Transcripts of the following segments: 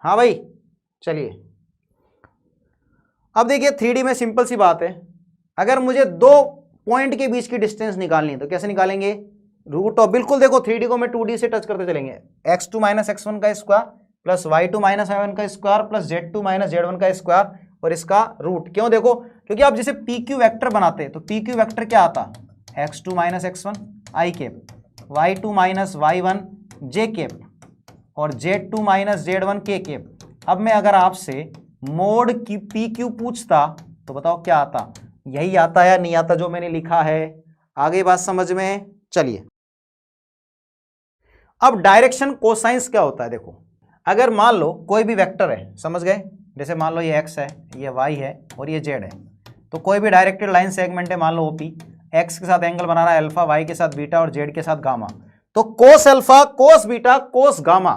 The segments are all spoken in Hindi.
हाँ भाई चलिए, अब देखिए 3D में सिंपल सी बात है, अगर मुझे दो पॉइंट के बीच की डिस्टेंस निकालनी है तो कैसे निकालेंगे, रूट ऑफ, बिल्कुल देखो 3D को मैं 2D से टच करते चलेंगे, x2 माइनस x1 का square plus y2 minus y1 का square plus z2 minus z1 का स्क्वायर और इसका रूट। क्यों, देखो क्योंकि आप जैसे PQ वेक्टर बनाते हैं तो PQ वेक्टर क्या आता, x2 minus x1 i cap, y2 minus y1 j cap और z2 minus z1 k cap. अब मैं अगर आपसे मोड की PQ पूछता तो बताओ क्या आता, यही आता या नहीं आता जो मैंने लिखा है। आगे बात समझ में, चलिए अब डायरेक्शन कोसाइंस क्या होता है। देखो अगर मान लो कोई भी वेक्टर है, समझ गए, जैसे मान लो ये x है, ये y है और ये z है, तो कोई भी डायरेक्टेड लाइन सेगमेंट है, मान लो OP, x के साथ एंगल बना रहा है अल्फा, y के साथ बीटा और z के साथ गामा, तो cos alpha cos beta cos gamma,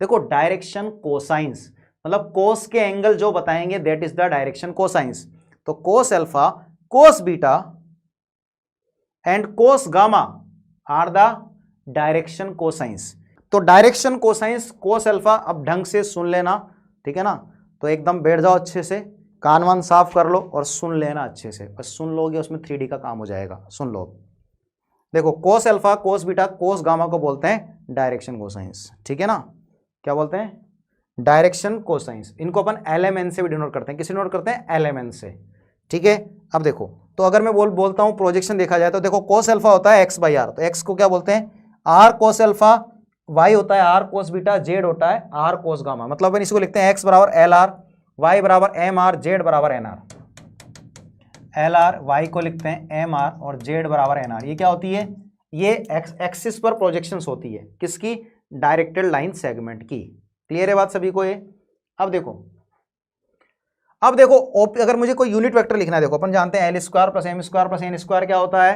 देखो डायरेक्शन कोसाइंस मतलब कोस के एंगल जो बताएंगे that is the direction cosines. तो cos alpha cos beta and cos gamma are the direction cosines. तो डायरेक्शन कोसाइंस कोस अल्फा, अब ढंग से सुन लेना, ठीक है ना, तो एकदम बैठ जाओ अच्छे से, कान वान साफ कर लो और सुन लेना अच्छे से, बस सुन लोगे उसमें 3D का काम हो जाएगा, सुन लो। देखो कोस alpha cos beta cos gamma को बोलते हैं डायरेक्शन कोसाइंस, ठीक है ना, क्या बोलते हैं, डायरेक्शन कोसाइंस। इनको अपन LMN से भी डिनोट करते हैं, किसे डिनोट करते हैं, LMN से, ठीक है। अब देखो तो अगर मैं बोलता हूं प्रोजेक्शन देखा जाए तो देखो कोस अल्फा होता है x/r, तो x को क्या बोलते हैं r कोस अल्फा, y होता है r कोस बीटा, z होता है r कोस गामा, मतलब अपन इसको लिखते हैं x बराबर LR, y बराबर MR, z बराबर NR, LR y को लिखते हैं MR और z बराबर NR। ये क्या होती है, ये एक्सिस पर प्रोजेक्शंस होती है, किसकी, डायरेक्टेड लाइन सेगमेंट की। क्लियर है बात सभी को ये। अब देखो अगर मुझे कोई यूनिट वेक्टर लिखना है, देखो अपन जानते हैं L² plus M² plus N² क्या होता है,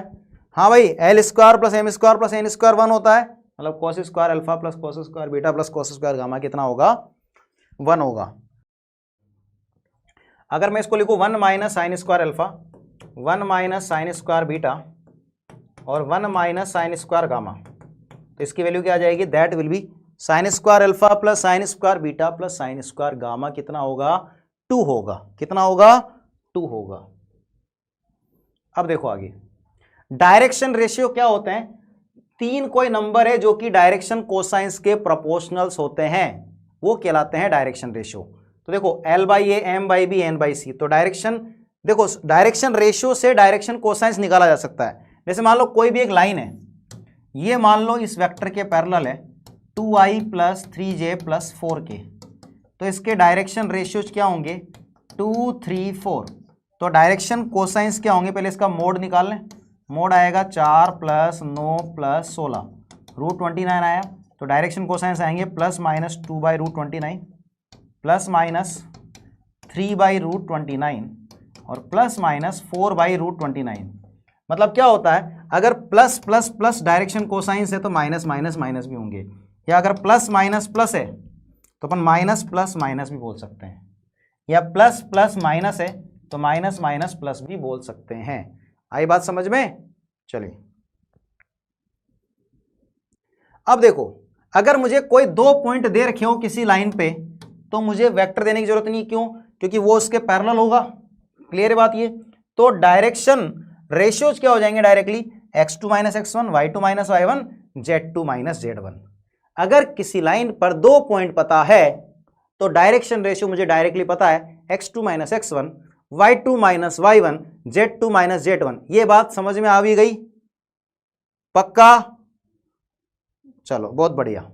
हाँ भाई L² plus M² plus N² 1 होता है, मतलब cos square alpha plus cos square beta plus cos square gamma कितना होगा, 1 होगा। अगर मैं इसको लिखूं 1 minus sine square alpha, 1 minus sine square beta और 1 माइनस साइन स्क्वायर गामा, तो इसकी वैल्यू क्या आ जाएगी, that will be sine square alpha plus sine square beta plus sine square gamma कितना होगा, 2 होगा। कितना होगा, 2 होगा। अब देखो आगे डायरेक्शन रेशियो क्या होते हैं, 3 कोई नंबर है जो कि डायरेक्शन कोसाइंस के प्रोपोर्शनल्स होते हैं, वो कहलाते हैं डायरेक्शन रेशियो। तो देखो L/A M/B N/C, तो डायरेक्शन, देखो डायरेक्शन रेशियो से डायरेक्शन कोसाइंस निकाला जा सकता है। जैसे मान लो कोई भी एक लाइन है, ये मान लो इस वेक्टर के पैरेलल है 2i plus 3j plus 4k, तो इसके डायरेक्शन रेशियोज क्या होंगे 2 3 4, तो डायरेक्शन कोसाइंस क्या होंगे, पहले इसका मोड निकाल लें, मोड आएगा 4 प्लस 9 प्लस 16 रूट 29 आया, तो डायरेक्शन कोसाइंस आएंगे plus minus 2 by root 29 plus minus 3 by root 29 और प्लस माइनस 4 बाई रूट 29। मतलब क्या होता है, अगर plus plus plus direction cosines है तो माइनस माइनस माइनस भी होंगे, या अगर प्लस माइनस प्लस है तो अपन माइनस प्लस माइनस भी बोल सकते हैं, या प्लस प्लस माइनस है तो माइनस माइनस प्लस भी बोल सकते हैं। आई बात समझ में, चलिए अब देखो अगर मुझे कोई 2 पॉइंट दे रखे हो किसी लाइन पे तो मुझे वेक्टर देने की जरूरत नहीं, क्यों, क्योंकि वो उसके पैरेलल होगा। क्लियर है बात ये। तो डायरेक्शन रेशियोज क्या हो जाएंगे directly, x2 minus x1, y2 minus y1, z2 minus z1। अगर किसी लाइन पर 2 पॉइंट पता है तो डायरेक्शन रेशियो मुझे डायरेक्टली पता है x2 minus x1, y2 minus y1, z2 minus z1। ये बात समझ में आ भी गई, पक्का, चलो बहुत बढ़िया।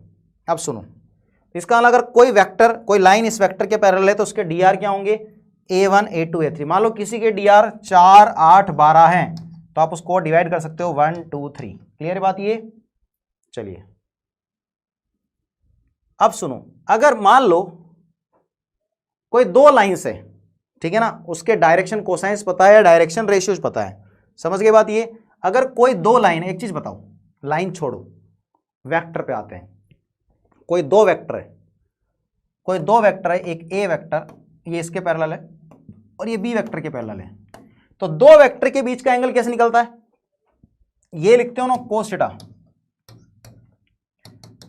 अब सुनो, इसका अगर कोई वेक्टर, कोई लाइन इस वेक्टर के पैरेलल है तो उसके dr क्या होंगे, a1 a2 a3। मान लो किसी के dr 4 8 12 हैं तो आप उसको डिवाइड कर सकते हो 1 2 3। क्लियर बात ये। चलिए अब सुनो, अगर मान लो कोई 2 लाइंस है, ठीक है ना, उसके डायरेक्शन कोसाइंस पता है, डायरेक्शन रेशियोज पता है, समझ गए बात ये। अगर कोई 2 लाइन, एक चीज बताओ, लाइन छोड़ो, वेक्टर पे आते हैं। कोई 2 वेक्टर है, कोई 2 वेक्टर है, एक ए वेक्टर ये इसके पैरेलल है और ये बी वेक्टर के पैरेलल है, तो 2 वेक्टर के बीच का एंगल कैसे निकलता है, ये लिखते हो ना cos theta,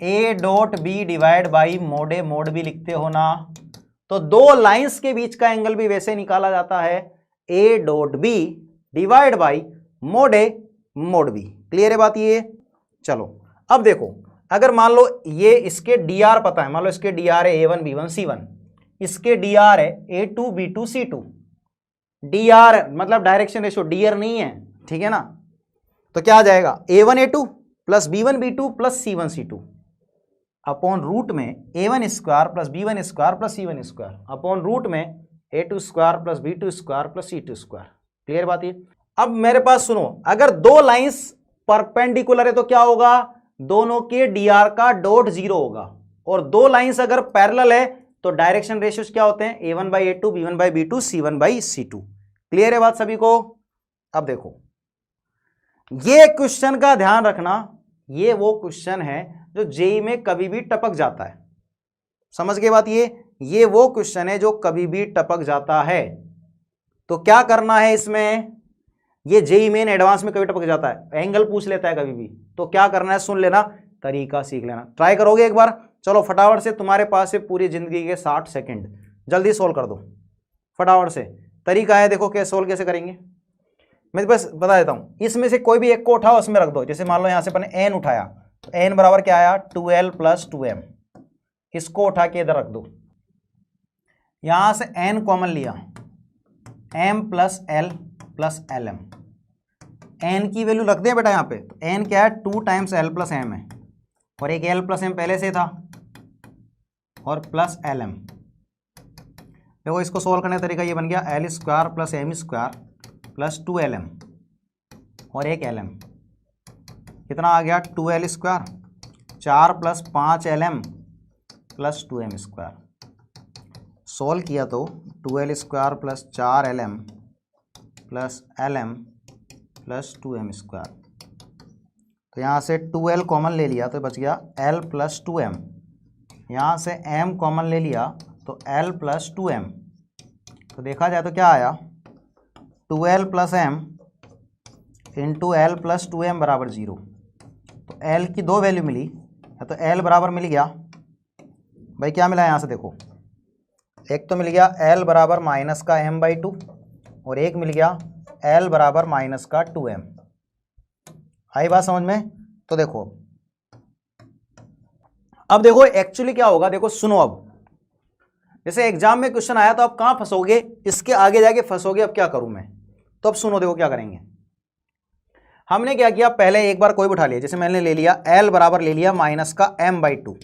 A dot B divide by mod A, mod B लिखते हो ना, तो दो लाइंस के बीच का एंगल भी वैसे निकाला जाता है, A dot B divide by mod A mod B. Clear है बात ये? चलो अब देखो, अगर मान लो ये इसके डी आर पता है, मान लो इसके डी आर है A1 B1 C1, इसके डी आर है A2 B2 C2, D R मतलब डायरेक्शन रेशियो, डी आर नहीं है, ठीक है ना, तो क्या आ जाएगा A1 A2 plus B1 B2 plus C1 C2 upon root में A1 square plus B1 square plus C1 square upon root में A2 square plus B2 square plus C2 square. Clear बात ये? अब मेरे पास सुनो, अगर दो लाइंस परपेंडिकुलर है तो क्या होगा, दोनों के dr का डॉट जीरो होगा, और दो लाइंस अगर पैरेलल है तो डायरेक्शन रेशियोज क्या होते हैं, A1 by A2 B1 by B2 C1 by C2। Clear है बात सभी को? अब देखो ये क्वेश्चन का ध्यान रखना, ये वो क्वेश्चन है जो जेई में कभी भी टपक जाता है। समझ गए बात ये वो क्वेश्चन है जो कभी भी टपक जाता है। तो क्या करना है इसमें, ये जेई मेन एडवांस में कभी टपक जाता है, एंगल पूछ लेता है कभी भी, तो क्या करना है, सुन लेना, तरीका सीख लेना। ट्राई करोगे एक बार? चलो फटाफट से, तुम्हारे पास है पूरी जिंदगी के 60 सेकंड, जल्दी सोल्व कर दो फटाफट से। तरीका है, देखो कैसे सोल्व कैसे करेंगे, मैं बस बता देता हूं। इसमें से कोई भी एक को उठाओ, उसमें रख दो। जैसे मान लो यहां से अपन एन उठाया, तो एन बराबर क्या आया, 2l प्लस 2m, इसको उठा के इधर रख दो। यहां से n कॉमन लिया, m plus l plus lm, n की वैल्यू रख दे बेटा यहाँ पे, तो n क्या है, 2 टाइम्स l प्लस m है, और एक l प्लस m पहले से था, और प्लस lm। देखो इसको सोल्व करने का तरीका ये बन गया, l square plus m square plus 2lm और एक lm, कितना आ गया, 2l square, 4 plus 5lm plus 2m square. Solve किया तो 2l square plus 4lm plus lm plus 2m square, तो यहाँ से 2l कॉमन ले लिया तो बच गया l प्लस 2m, यहाँ से m कॉमन ले लिया तो l प्लस 2m, तो देखा जाए तो क्या आया, 2l plus m into l plus 2m बराबर 0। तो l की दो वैल्यू मिली, या तो l बराबर मिल गया, भाई क्या मिला यहाँ से देखो, एक तो मिल गया l बराबर माइनस का m बाई 2, और एक मिल गया l बराबर माइनस का 2m। आई बात समझ में? तो देखो अब देखो एक्चुअली क्या होगा, देखो सुनो, अब जैसे एग्जाम में क्वेश्चन आया तो आप कहाँ फंसोगे, इसके आगे जाके फंसोगे। अब क्या करूं मैं, तो अब सुनो, देखो क्या करेंगे। हमने क्या किया, पहले एक बार कोई भी उठा लिया, जैसे मैंने ले लिया l बराबर ले लिया माइनस का m बाई 2,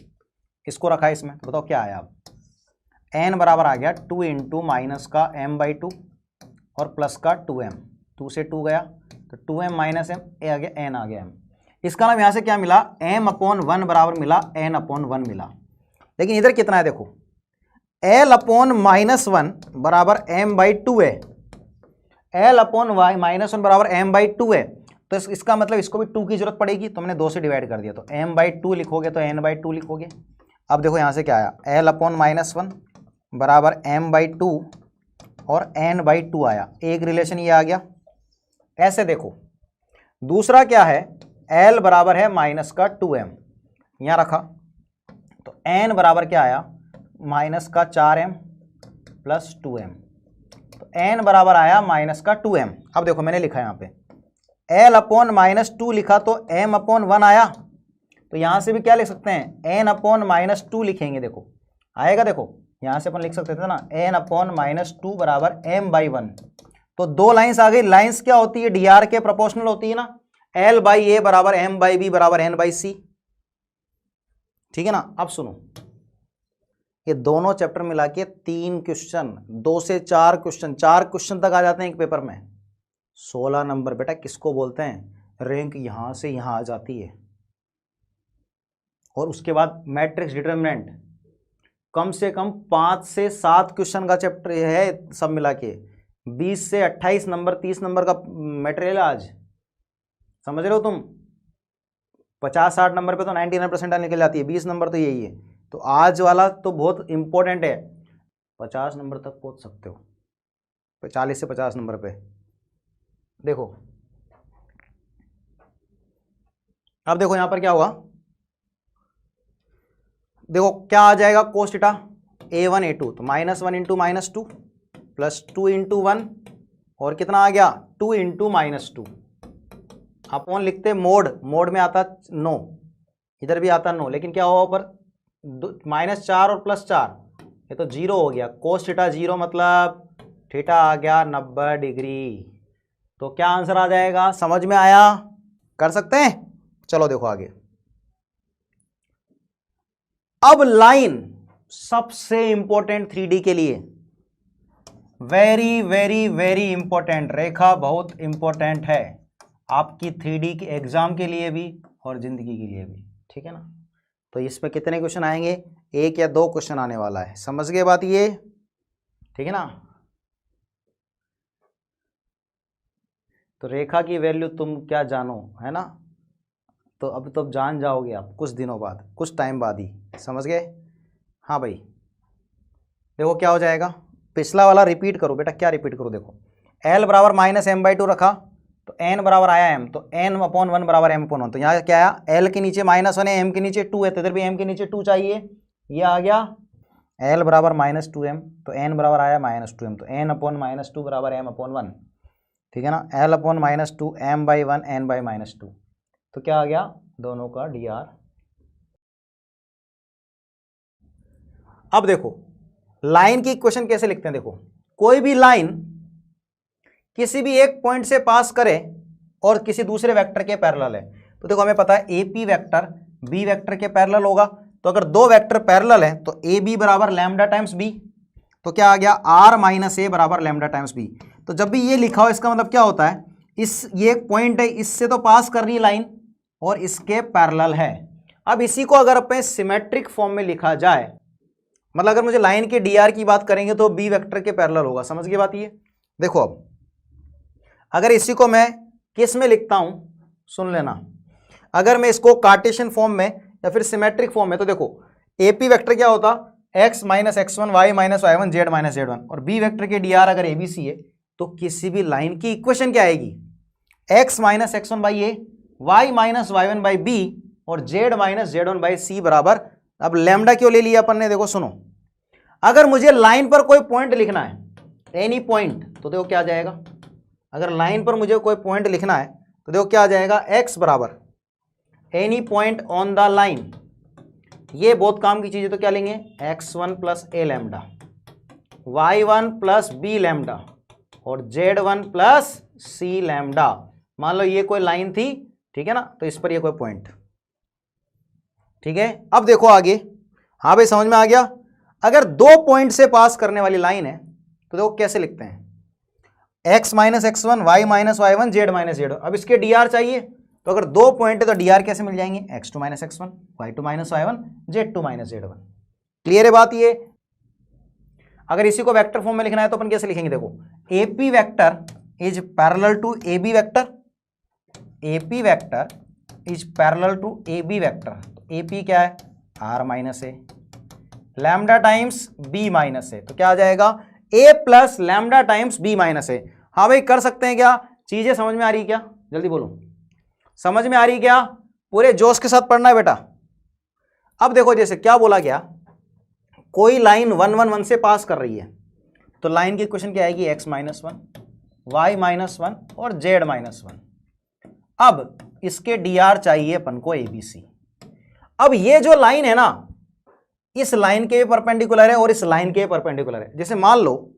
इसको रखा इसमें, तो बताओ क्या आया। अब n बराबर आ गया 2 इंटू माइनस का m बाई 2 और प्लस का 2m, 2 से 2 गया तो 2m माइनस m, ए आ गया n आ गया m। इसका नाम यहाँ से क्या मिला, m अपॉन 1 बराबर मिला n अपॉन 1 मिला। लेकिन इधर कितना है देखो, l अपॉन माइनस 1 बराबर m बाई 2 है, l अपॉन माइनस 1 बराबर m बाई 2 है, तो इसका मतलब इसको भी 2 की जरूरत पड़ेगी, तो मैंने 2 से डिवाइड कर दिया, तो m बाई 2 लिखोगे तो n बाई 2 लिखोगे। अब देखो यहाँ से क्या आया, l अपॉन माइनस 1 बराबर m बाई 2 और n बाई 2 आया, एक रिलेशन ये आ गया। ऐसे देखो दूसरा क्या है, l बराबर है माइनस का 2m, यहाँ रखा, तो n बराबर क्या आया, माइनस का 4m प्लस 2m, तो n बराबर आया माइनस का 2m। अब देखो मैंने लिखा यहाँ पे l अपॉन माइनस 2 लिखा तो m अपॉन 1 आया, तो यहाँ से भी क्या लिख सकते हैं, n अपॉन माइनस 2 लिखेंगे, देखो आएगा, देखो यहाँ से अपन लिख सकते थे ना, n अपॉन माइनस 2 बराबर m बाई 1। तो दो लाइंस आ गई, लाइंस क्या होती है, dr के प्रोपोर्शनल होती है ना, l बाई a बराबर m बाई b बराबर n बाई c, ठीक है ना। अब सुनो, ये दोनों चैप्टर मिला के 3 क्वेश्चन, 2 से 4 क्वेश्चन, 4 क्वेश्चन तक आ जाते हैं एक पेपर में, 16 नंबर बेटा किसको बोलते हैं, रैंक यहां से यहां आ जाती है। और उसके बाद मैट्रिक्स डिटरमिनेंट, कम से कम 5 से 7 क्वेश्चन का चैप्टर है, सब मिला के 20 से 28 नंबर 30 नंबर का मटेरियल आज, समझ रहे हो तुम। 50-60 नंबर पे तो 99% निकल जाती है, 20 नंबर तो यही है। तो आज वाला तो बहुत इंपॉर्टेंट है, 50 नंबर तक पहुंच सकते हो, 40 से 50 नंबर पे। देखो अब देखो यहां पर क्या हुआ, देखो क्या आ जाएगा कोस थीटा a1 a2, तो -1 इंटू -2 प्लस 2 इंटू 1 और कितना आ गया 2 इंटू -2 अपॉन लिखते मोड में आता 9, इधर भी आता 9, लेकिन क्या हुआ ऊपर -4 और +4, ये तो 0 हो गया। कोस थीटा 0 मतलब थीटा आ गया 90 डिग्री। तो क्या आंसर आ जाएगा, समझ में आया? कर सकते हैं? चलो देखो आगे। अब लाइन सबसे इंपॉर्टेंट 3D के लिए, वेरी वेरी वेरी इंपॉर्टेंट, रेखा बहुत इंपॉर्टेंट है आपकी 3D के एग्जाम के लिए भी और जिंदगी के लिए भी, ठीक है ना। तो इस पे कितने क्वेश्चन आएंगे, 1 या 2 क्वेश्चन आने वाला है, समझ गए बात ये, ठीक है ना। तो रेखा की वैल्यू तुम क्या जानो, है ना, तो अब तो जान जाओगे आप कुछ दिनों बाद, कुछ टाइम बाद ही, समझ गए। हाँ भाई देखो क्या हो जाएगा, पिछला वाला रिपीट करो बेटा, क्या रिपीट करो, देखो L बराबर -m/2 रखा तो n बराबर आया m, तो n/1 बराबर m/1, तो यहाँ क्या आया, L के नीचे -1 है, m के नीचे 2 है, तो इधर भी m के नीचे 2 चाहिए, ये आ गया L बराबर -2m, तो n बराबर आया -2m, तो n/-2 बराबर m/1, ठीक है ना। L/-2 m/1 n/-2, तो क्या आ गया दोनों का dr। अब देखो लाइन की इक्वेशन कैसे लिखते हैं, देखो कोई भी लाइन किसी भी एक पॉइंट से पास करे और किसी दूसरे वेक्टर के पैरेलल है, तो देखो हमें पता है AP वेक्टर B वेक्टर के पैरेलल होगा, तो अगर दो वेक्टर पैरेलल है तो AB बराबर लैम्डा टाइम्स B, तो क्या आ गया R - A बराबर लैम्डा टाइम्स B। तो जब भी ये लिखा हो इसका मतलब क्या होता है, ये एक पॉइंट है, इससे तो पास कर रही है लाइन और इसके पैरेलल है। अब इसी को अगर अपने सिमेट्रिक फॉर्म में लिखा जाए, मतलब अगर मुझे लाइन के dr की बात करेंगे तो B वेक्टर के पैरेलल होगा, समझ गए बात ये। देखो अब अगर इसी को मैं किस में लिखता हूं, सुन लेना, अगर मैं इसको कार्टेशियन फॉर्म में या फिर सिमेट्रिक फॉर्म में, तो देखो AP वेक्टर क्या होता, x - x1 y - y1 z - z1, और B वेक्टर के dr अगर ABC है तो किसी भी लाइन की इक्वेशन क्या आएगी, x - x1 by a, y - y1 by b और z - z1 बाई c बराबर, अब लैम्डा क्यों ले लिया अपन ने, देखो सुनो, अगर मुझे लाइन पर कोई पॉइंट लिखना है, एनी पॉइंट, तो देखो क्या आ जाएगा, अगर लाइन पर मुझे कोई पॉइंट लिखना है तो देखो क्या आ जाएगा, x बराबर any point on the line, ये बहुत काम की चीज है, तो क्या लेंगे x1 plus a lambda, y1 plus b lambda और z1 प्लस c लैम्डा। मान लो ये कोई लाइन थी, ठीक है ना, तो इस पर ये कोई पॉइंट, ठीक है। अब देखो आगे, हाँ भाई समझ में आ गया। अगर दो पॉइंट से पास करने वाली लाइन है तो देखो कैसे लिखते हैं, x - x1 y - y1 z - z1, अब इसके dr चाहिए, तो अगर दो पॉइंट है तो dr कैसे मिल जाएंगे, x2 - x1 y2 - y1 z2 - z1। Clear है बात ये। अगर इसी को वेक्टर फॉर्म में लिखना है तो अपन कैसे लिखेंगे, देखो AP vector is parallel to AB vector, AP vector is parallel to AB vector, AP क्या है R - A lambda times B - A, तो क्या आ जाएगा A प्लस लैम्डा टाइम्स B - A। हाँ भाई कर सकते हैं क्या, चीजें समझ में आ रही क्या, जल्दी बोलो, समझ में आ रही क्या, पूरे जोश के साथ पढ़ना है बेटा। अब देखो जैसे क्या बोला गया, कोई लाइन 1 1 1 से पास कर रही है, तो लाइन की इक्वेशन क्या आएगी, x - 1 y - 1 और z - 1। अब इसके dr चाहिए अपन को ABC। अब ये जो लाइन है ना, इस लाइन के परपेंडिकुलर है और इस लाइन के परपेंडिकुलर है। जैसे मान लो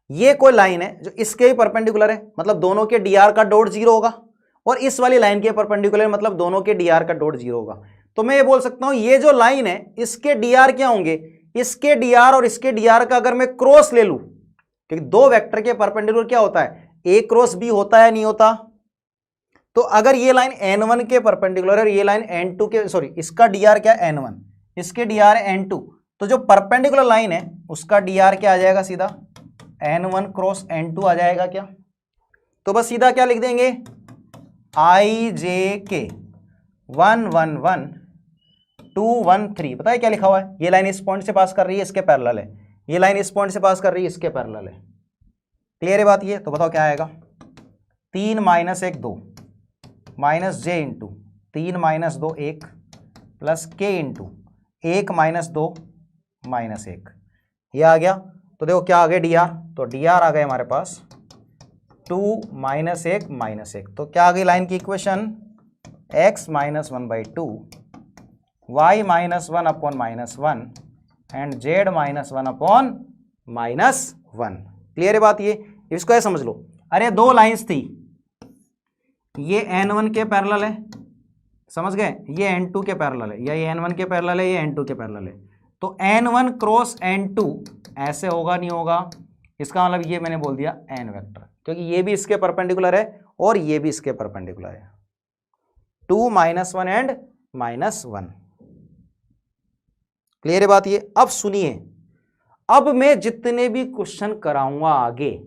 ये कोई लाइन है जो इसके परपेंडिकुलर है, मतलब दोनों के dr का डॉट 0 होगा, और इस वाली लाइन के परपेंडिकुलर मतलब दोनों के dr का डॉट 0 होगा। तो मैं ये बोल सकता हूं ये जो लाइन है इसके dr क्या होंगे, इसके dr और इसके dr का अगर मैं क्रॉस ले लूं, क्योंकि दो वेक्टर के परपेंडिकुलर क्या होता है, a क्रॉस b होता है नहीं होता। तो अगर ये लाइन n1 के परपेंडिकुलर है और ये लाइन n2 के, सॉरी इसका dr क्या है n1, इसके dr है n2, तो जो परपेंडिकुलर लाइन है उसका dr क्या आ जाएगा, सीधा n1 क्रॉस n2 आ जाएगा क्या। तो बस सीधा क्या लिख देंगे, IJK 1 1 1 2 1 3। पता है क्या लिखा हुआ है, ये लाइन इस पॉइंट से पास कर रही है, इसके पैरेलल है, ये लाइन इस पॉइंट से पास कर रही है, इसके पैरेलल है। क्लियर है बात ये। तो बताओ क्या आएगा, 3 - 1 2 minus j into 3 - 2 1 plus k into 1 minus 2 minus 1, ये आ गया। तो देखो क्या आ गया डी आर, तो डी आर आ गए हमारे पास 2 माइनस 1 माइनस 1। तो क्या आ गई लाइन की equation, x minus 1/2 y minus 1 upon minus 1 and z minus 1 upon minus 1। Clear है बात, ये इसको ऐसे समझ लो, अरे दो लाइंस थी, ये n1 के पैरेलल है, समझ गए, ये n2 के पैरेलल है, या ये n1 के पैरेलल है, ये n2 के पैरेलल है। तो n1 क्रॉस n2 ऐसे होगा, नहीं होगा, इसका मतलब ये मैंने बोल दिया n वेक्टर, क्योंकि ये भी इसके परपेंडिकुलर है और ये भी इसके परपेंडिकुलर है, 2 माइनस 1 एंड माइनस 1। क्लियर है बात ये। अब सुनिए, अब मैं जितने भी क्वेश्चन कराऊंगा आगे,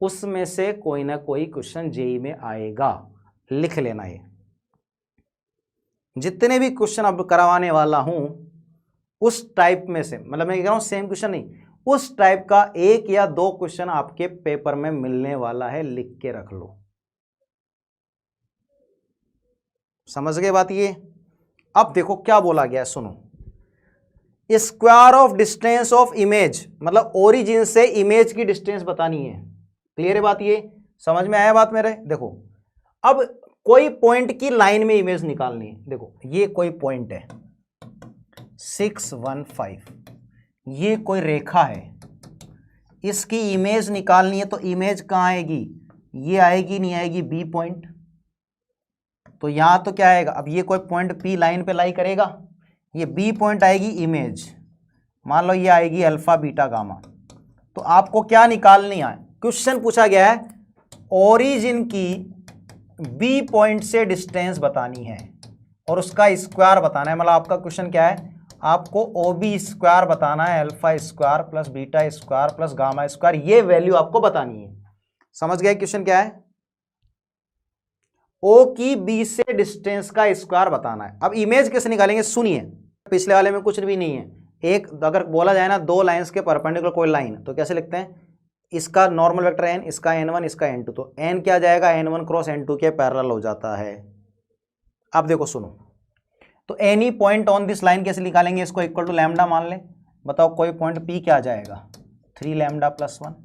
उसमें से कोई ना कोई क्वेश्चन जेईई में आएगा, लिख लेना ये। जितने भी क्वेश्चन अब करवाने वाला हूं उस टाइप में से, मतलब मैं कह रहा हूं सेम क्वेश्चन नहीं, उस टाइप का 1 या 2 क्वेश्चन आपके पेपर में मिलने वाला है, लिख के रख लो। समझ गए बात ये। अब देखो क्या बोला गया है, सुनो, square of distance of image, मतलब ओरिजिन से इमेज की डिस्टेंस बतानी है। क्लियर है बात ये, समझ में आया बात मेरे। देखो अब कोई पॉइंट की लाइन में इमेज निकालनी है। देखो ये कोई पॉइंट है 615, ये कोई रेखा है, इसकी इमेज निकालनी है। तो इमेज कहाँ आएगी, ये आएगी, नहीं आएगी, बी पॉइंट। तो यहां तो क्या आएगा, अब ये कोई पॉइंट पी लाइन पे लाई करेगा, ये बी पॉइंट आएगी इमेज, मान लो ये आएगी अल्फा बीटा गामा। तो आपको क्या निकालनी है, क्वेश्चन पूछा गया है ओरिजिन की बी पॉइंट से डिस्टेंस बतानी है और उसका स्क्वायर बताना है। मतलब आपका क्वेश्चन क्या है, आपको ओ बी स्क्वायर बताना है, alpha square plus beta square plus gamma square, ये वैल्यू आपको बतानी है। समझ गए क्वेश्चन क्या है, ओ की बी से डिस्टेंस का स्क्वायर बताना है। अब इमेज कैसे निकालेंगे, सुनिए, पिछले वाले में कुछ भी नहीं है, एक अगर बोला जाए ना दो लाइंस के परपेंडिकुलर कोई लाइन, तो कैसे लिखते हैं, इसका नॉर्मल वेक्टर n, इसका n1, इसका n2, तो n क्या जाएगा, n1 क्रॉस n2 के पैरेलल हो जाता है। अब देखो सुनो, तो any point on this line कैसे निकालेंगे, इसको इक्वल टू लैम्डा मान ले। बताओ कोई पॉइंट p क्या जाएगा, 3 लैम्डा प्लस 1,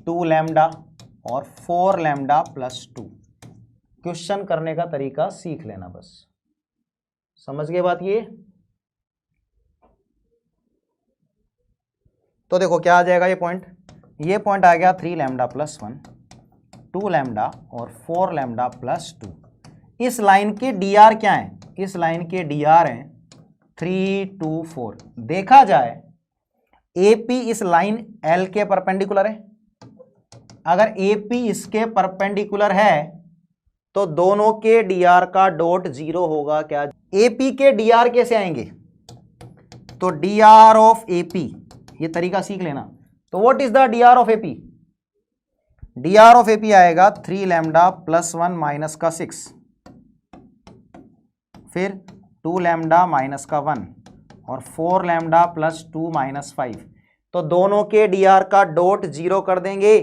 2 लैम्डा और 4 लैम्डा प्लस 2। क्वेश्चन करने का तरीका सीख लेना बस, समझ गए बात ये। तो देखो क्या आ जाएगा, ये पॉइंट आ गया 3 लैम्डा प्लस 1, 2 लैम्डा और 4 लैम्डा प्लस 2। इस लाइन के डी आर क्या है, इस लाइन के डी आर हैं 3, 2, 4। देखा जाए ए पी इस लाइन एल के परपेंडिकुलर है, अगर ए पी इसके परपेंडिकुलर है तो दोनों के डी आर का डॉट 0 होगा। क्या ए पी के डी आर कैसे आएंगे, तो D R of A P, ये तरीका सीख लेना। तो what is the D R of A P, D R of A P आएगा 3 लैम्डा प्लस 1 माइनस का 6, फिर 2 लैम्डा माइनस का 1 और 4 लैम्डा प्लस 2 माइनस 5। तो दोनों के डी आर का डॉट 0 कर देंगे,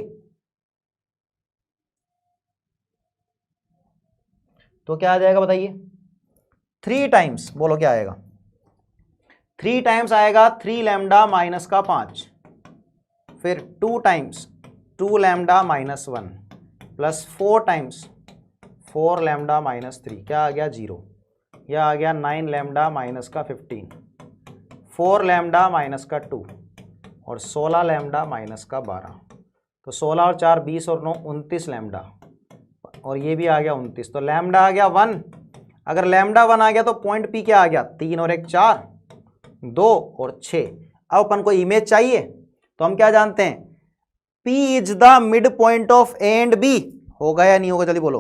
तो क्या आ जाएगा बताइए, 3 टाइम्स, बोलो क्या आएगा, 3 टाइम्स आएगा 3 लैम्डा माइनस का 5, फिर 2 times 2 lambda minus 1 plus 4 times 4 lambda minus 3, क्या आ गया 0। यह आ गया 9 लैम्डा माइनस का 15, 4 लैम्डा माइनस का 2 और 16 लैम्डा माइनस का 12। तो 16 और 4 20 और 9 29 लैम्डा, और ये भी आ गया 29। तो लैम्डा आ गया 1। अगर लैम्डा 1 आ गया तो पॉइंट पी क्या आ गया, 3 और 1 4, 2 और 6। अब अपन को इमेज चाहिए, तो हम क्या जानते हैं, P is the mid point of A and B. होगा या नहीं होगा, जल्दी बोलो।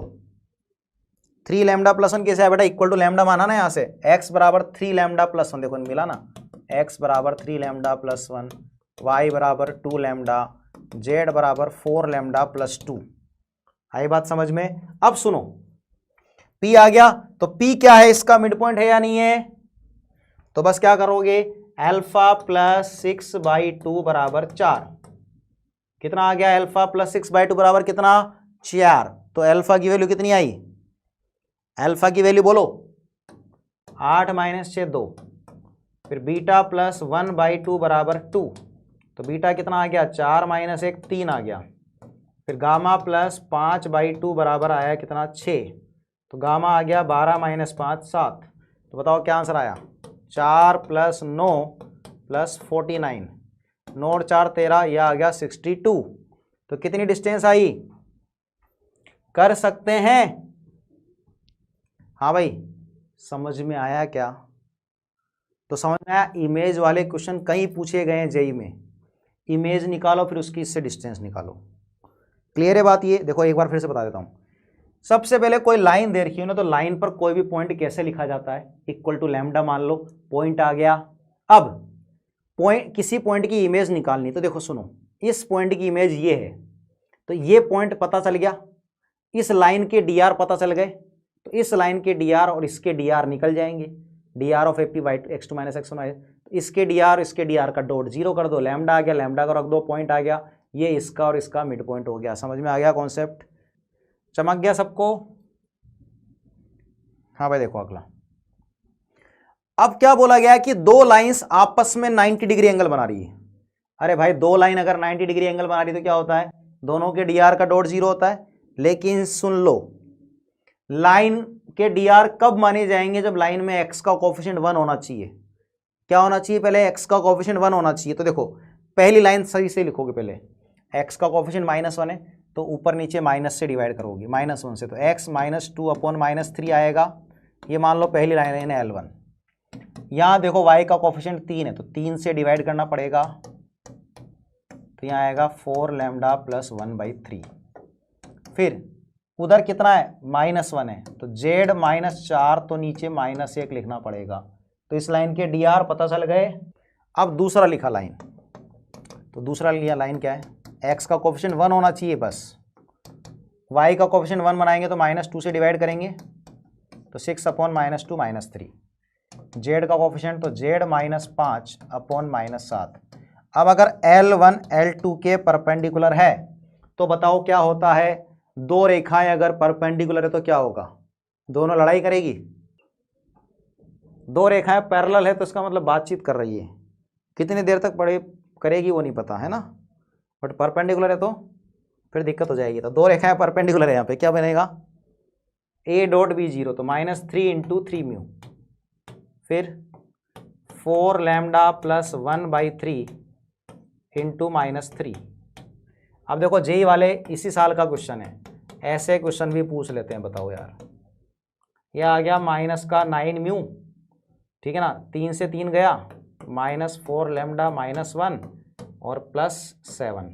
3 लैम्डा प्लस 1 कैसे है बेटा, इक्वल टू लैम्डा माना ना यहाँ से, x बराबर 3 लैम्डा प्लस 1, देखो मिला ना, x बराबर 3 लैम्डा प्लस 1, y बराबर 2 लैम्डा, z बराबर 4 लैम्डा प्लस 2। आई बात समझ में। अब सुनो, P आ गया, तो P क्या है, इसका मिड पॉइंट है या नहीं है, तो बस क्या करोगे, अल्फा प्लस 6/2 बराबर 4। कितना आ गया, अल्फा प्लस 6/2 बराबर कितना, 4। तो अल्फा की वैल्यू कितनी आई, अल्फा की वैल्यू बोलो, 8 - 6 2, फिर बीटा प्लस 1/2 बराबर 2, तो बीटा कितना आ गया 4 माइनस 1 3 आ गया। फिर गामा प्लस 5/2 बराबर आया कितना 6, तो गामा आ गया 12 माइनस 5 7। तो बताओ क्या आंसर आया 4 प्लस 9 प्लस 49, 9 और 4 13, यह आ गया 62। तो कितनी डिस्टेंस आई, कर सकते हैं? हाँ भाई, समझ में आया क्या? तो समझ में आया। इमेज वाले क्वेश्चन कहीं पूछे गए हैं जेई में, इमेज निकालो फिर उसकी इससे डिस्टेंस निकालो। क्लियर है बात? ये देखो एक बार फिर से बता देता हूँ। सबसे पहले कोई लाइन दे रखी हो ना, तो लाइन पर कोई भी पॉइंट कैसे लिखा जाता है, इक्वल टू लैम्डा मान लो, पॉइंट आ गया। अब पॉइंट, किसी पॉइंट की इमेज निकालनी, तो देखो सुनो, इस पॉइंट की इमेज ये है, तो ये पॉइंट पता चल गया, इस लाइन के डी आर पता चल गए, तो इस लाइन के डी आर और इसके डी आर निकल जाएंगे, D R of AP by x2 minus x1, इसके डी आर इसके डी आर का डॉट जीरो कर दो, लैम्डा आ गया, लैम्डा का रख दो, पॉइंट आ गया, ये इसका और इसका मिड पॉइंट हो गया। समझ में आ गया कॉन्सेप्ट? चमक गया सबको? हाँ भाई देखो अगला, अब क्या बोला गया कि दो लाइंस आपस में 90 डिग्री एंगल बना रही है। अरे भाई दो लाइन अगर 90 डिग्री एंगल बना रही तो क्या होता है, दोनों के डी आर का डॉट जीरो होता है। लेकिन सुन लो, लाइन के डी आर कब माने जाएंगे, जब लाइन में x का कोफिशिएंट 1 होना चाहिए। क्या होना चाहिए पहले, x का कोफिशिएंट 1 होना चाहिए। तो देखो पहली लाइन सही से लिखोगे, पहले x का कोफिशिएंट -1 है, तो ऊपर नीचे माइनस से डिवाइड करोगे, -1 से, तो x -2 अपॉन -3 आएगा। ये मान लो पहली लाइन है L1। यहाँ देखो y का कोफिशिएंट 3 है, तो 3 से डिवाइड करना पड़ेगा, तो यहाँ आएगा 4 लैम्डा प्लस 1/3। फिर उधर कितना है, -1 है, तो z -4, तो नीचे -1 लिखना पड़ेगा। तो इस लाइन के डी आर पता चल गए। अब दूसरा लिखा लाइन, तो दूसरा लिया लाइन क्या है, x का कोफिशिएंट 1 होना चाहिए बस, y का कोफिशिएंट 1 बनाएंगे तो -2 से डिवाइड करेंगे, तो 6 अपॉन -2 -3। z का कोफिशिएंट तो z -5 अपॉन -7। अब अगर L1 L2 के परपेंडिकुलर है तो बताओ क्या होता है, दो रेखाएं अगर परपेंडिकुलर है तो क्या होगा, दोनों लड़ाई करेगी। दो रेखाएं पैरेलल है तो इसका मतलब बातचीत कर रही है, कितनी देर तक पढ़े करेगी वो नहीं पता है ना, बट परपेंडिकुलर है तो फिर दिक्कत हो जाएगी। तो दो रेखाएं परपेंडिकुलर है, यहाँ पे क्या बनेगा, a डॉट b 0, तो -3 × 3 म्यू, फिर 4 लैम्डा प्लस 1/3 × -3। अब देखो जेई वाले इसी साल का क्वेश्चन है, ऐसे क्वेश्चन भी पूछ लेते हैं, बताओ यार। यह आ गया -9 म्यू, ठीक है ना, 3 से 3 गया, -4 लैम्डा -1 और +7,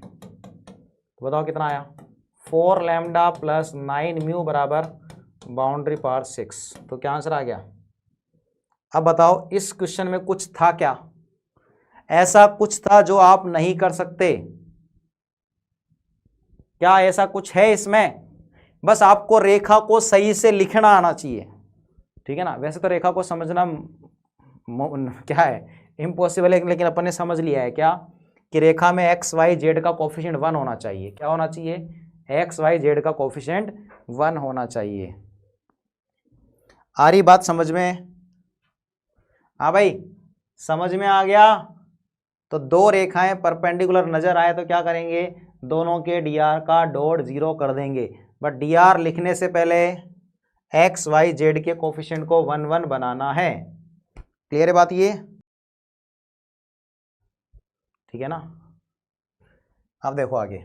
तो बताओ कितना आया, 4 लैम्डा प्लस 9 म्यू बराबर बाउंड्री पावर 6। तो क्या आंसर आ गया। अब बताओ इस क्वेश्चन में कुछ था क्या, ऐसा कुछ था जो आप नहीं कर सकते, क्या ऐसा कुछ है इसमें? बस आपको रेखा को सही से लिखना आना चाहिए, ठीक है ना। वैसे तो रेखा को समझना क्या है, इम्पॉसिबल है, लेकिन अपन ने समझ लिया है क्या, कि रेखा में एक्स वाई जेड का कोफिशिएंट 1 होना चाहिए। क्या होना चाहिए, एक्स वाई जेड का कोफिशिएंट 1 होना चाहिए। आ रही बात समझ में? हाँ भाई समझ में आ गया। तो दो रेखाएं परपेंडिकुलर नजर आए तो क्या करेंगे, दोनों के डी आर का डॉट जीरो कर देंगे, बट डी आर लिखने से पहले एक्स वाई जेड के कोफिशिएंट को 1 1 बनाना है। क्लियर है बात ये, ठीक है ना। अब देखो आगे,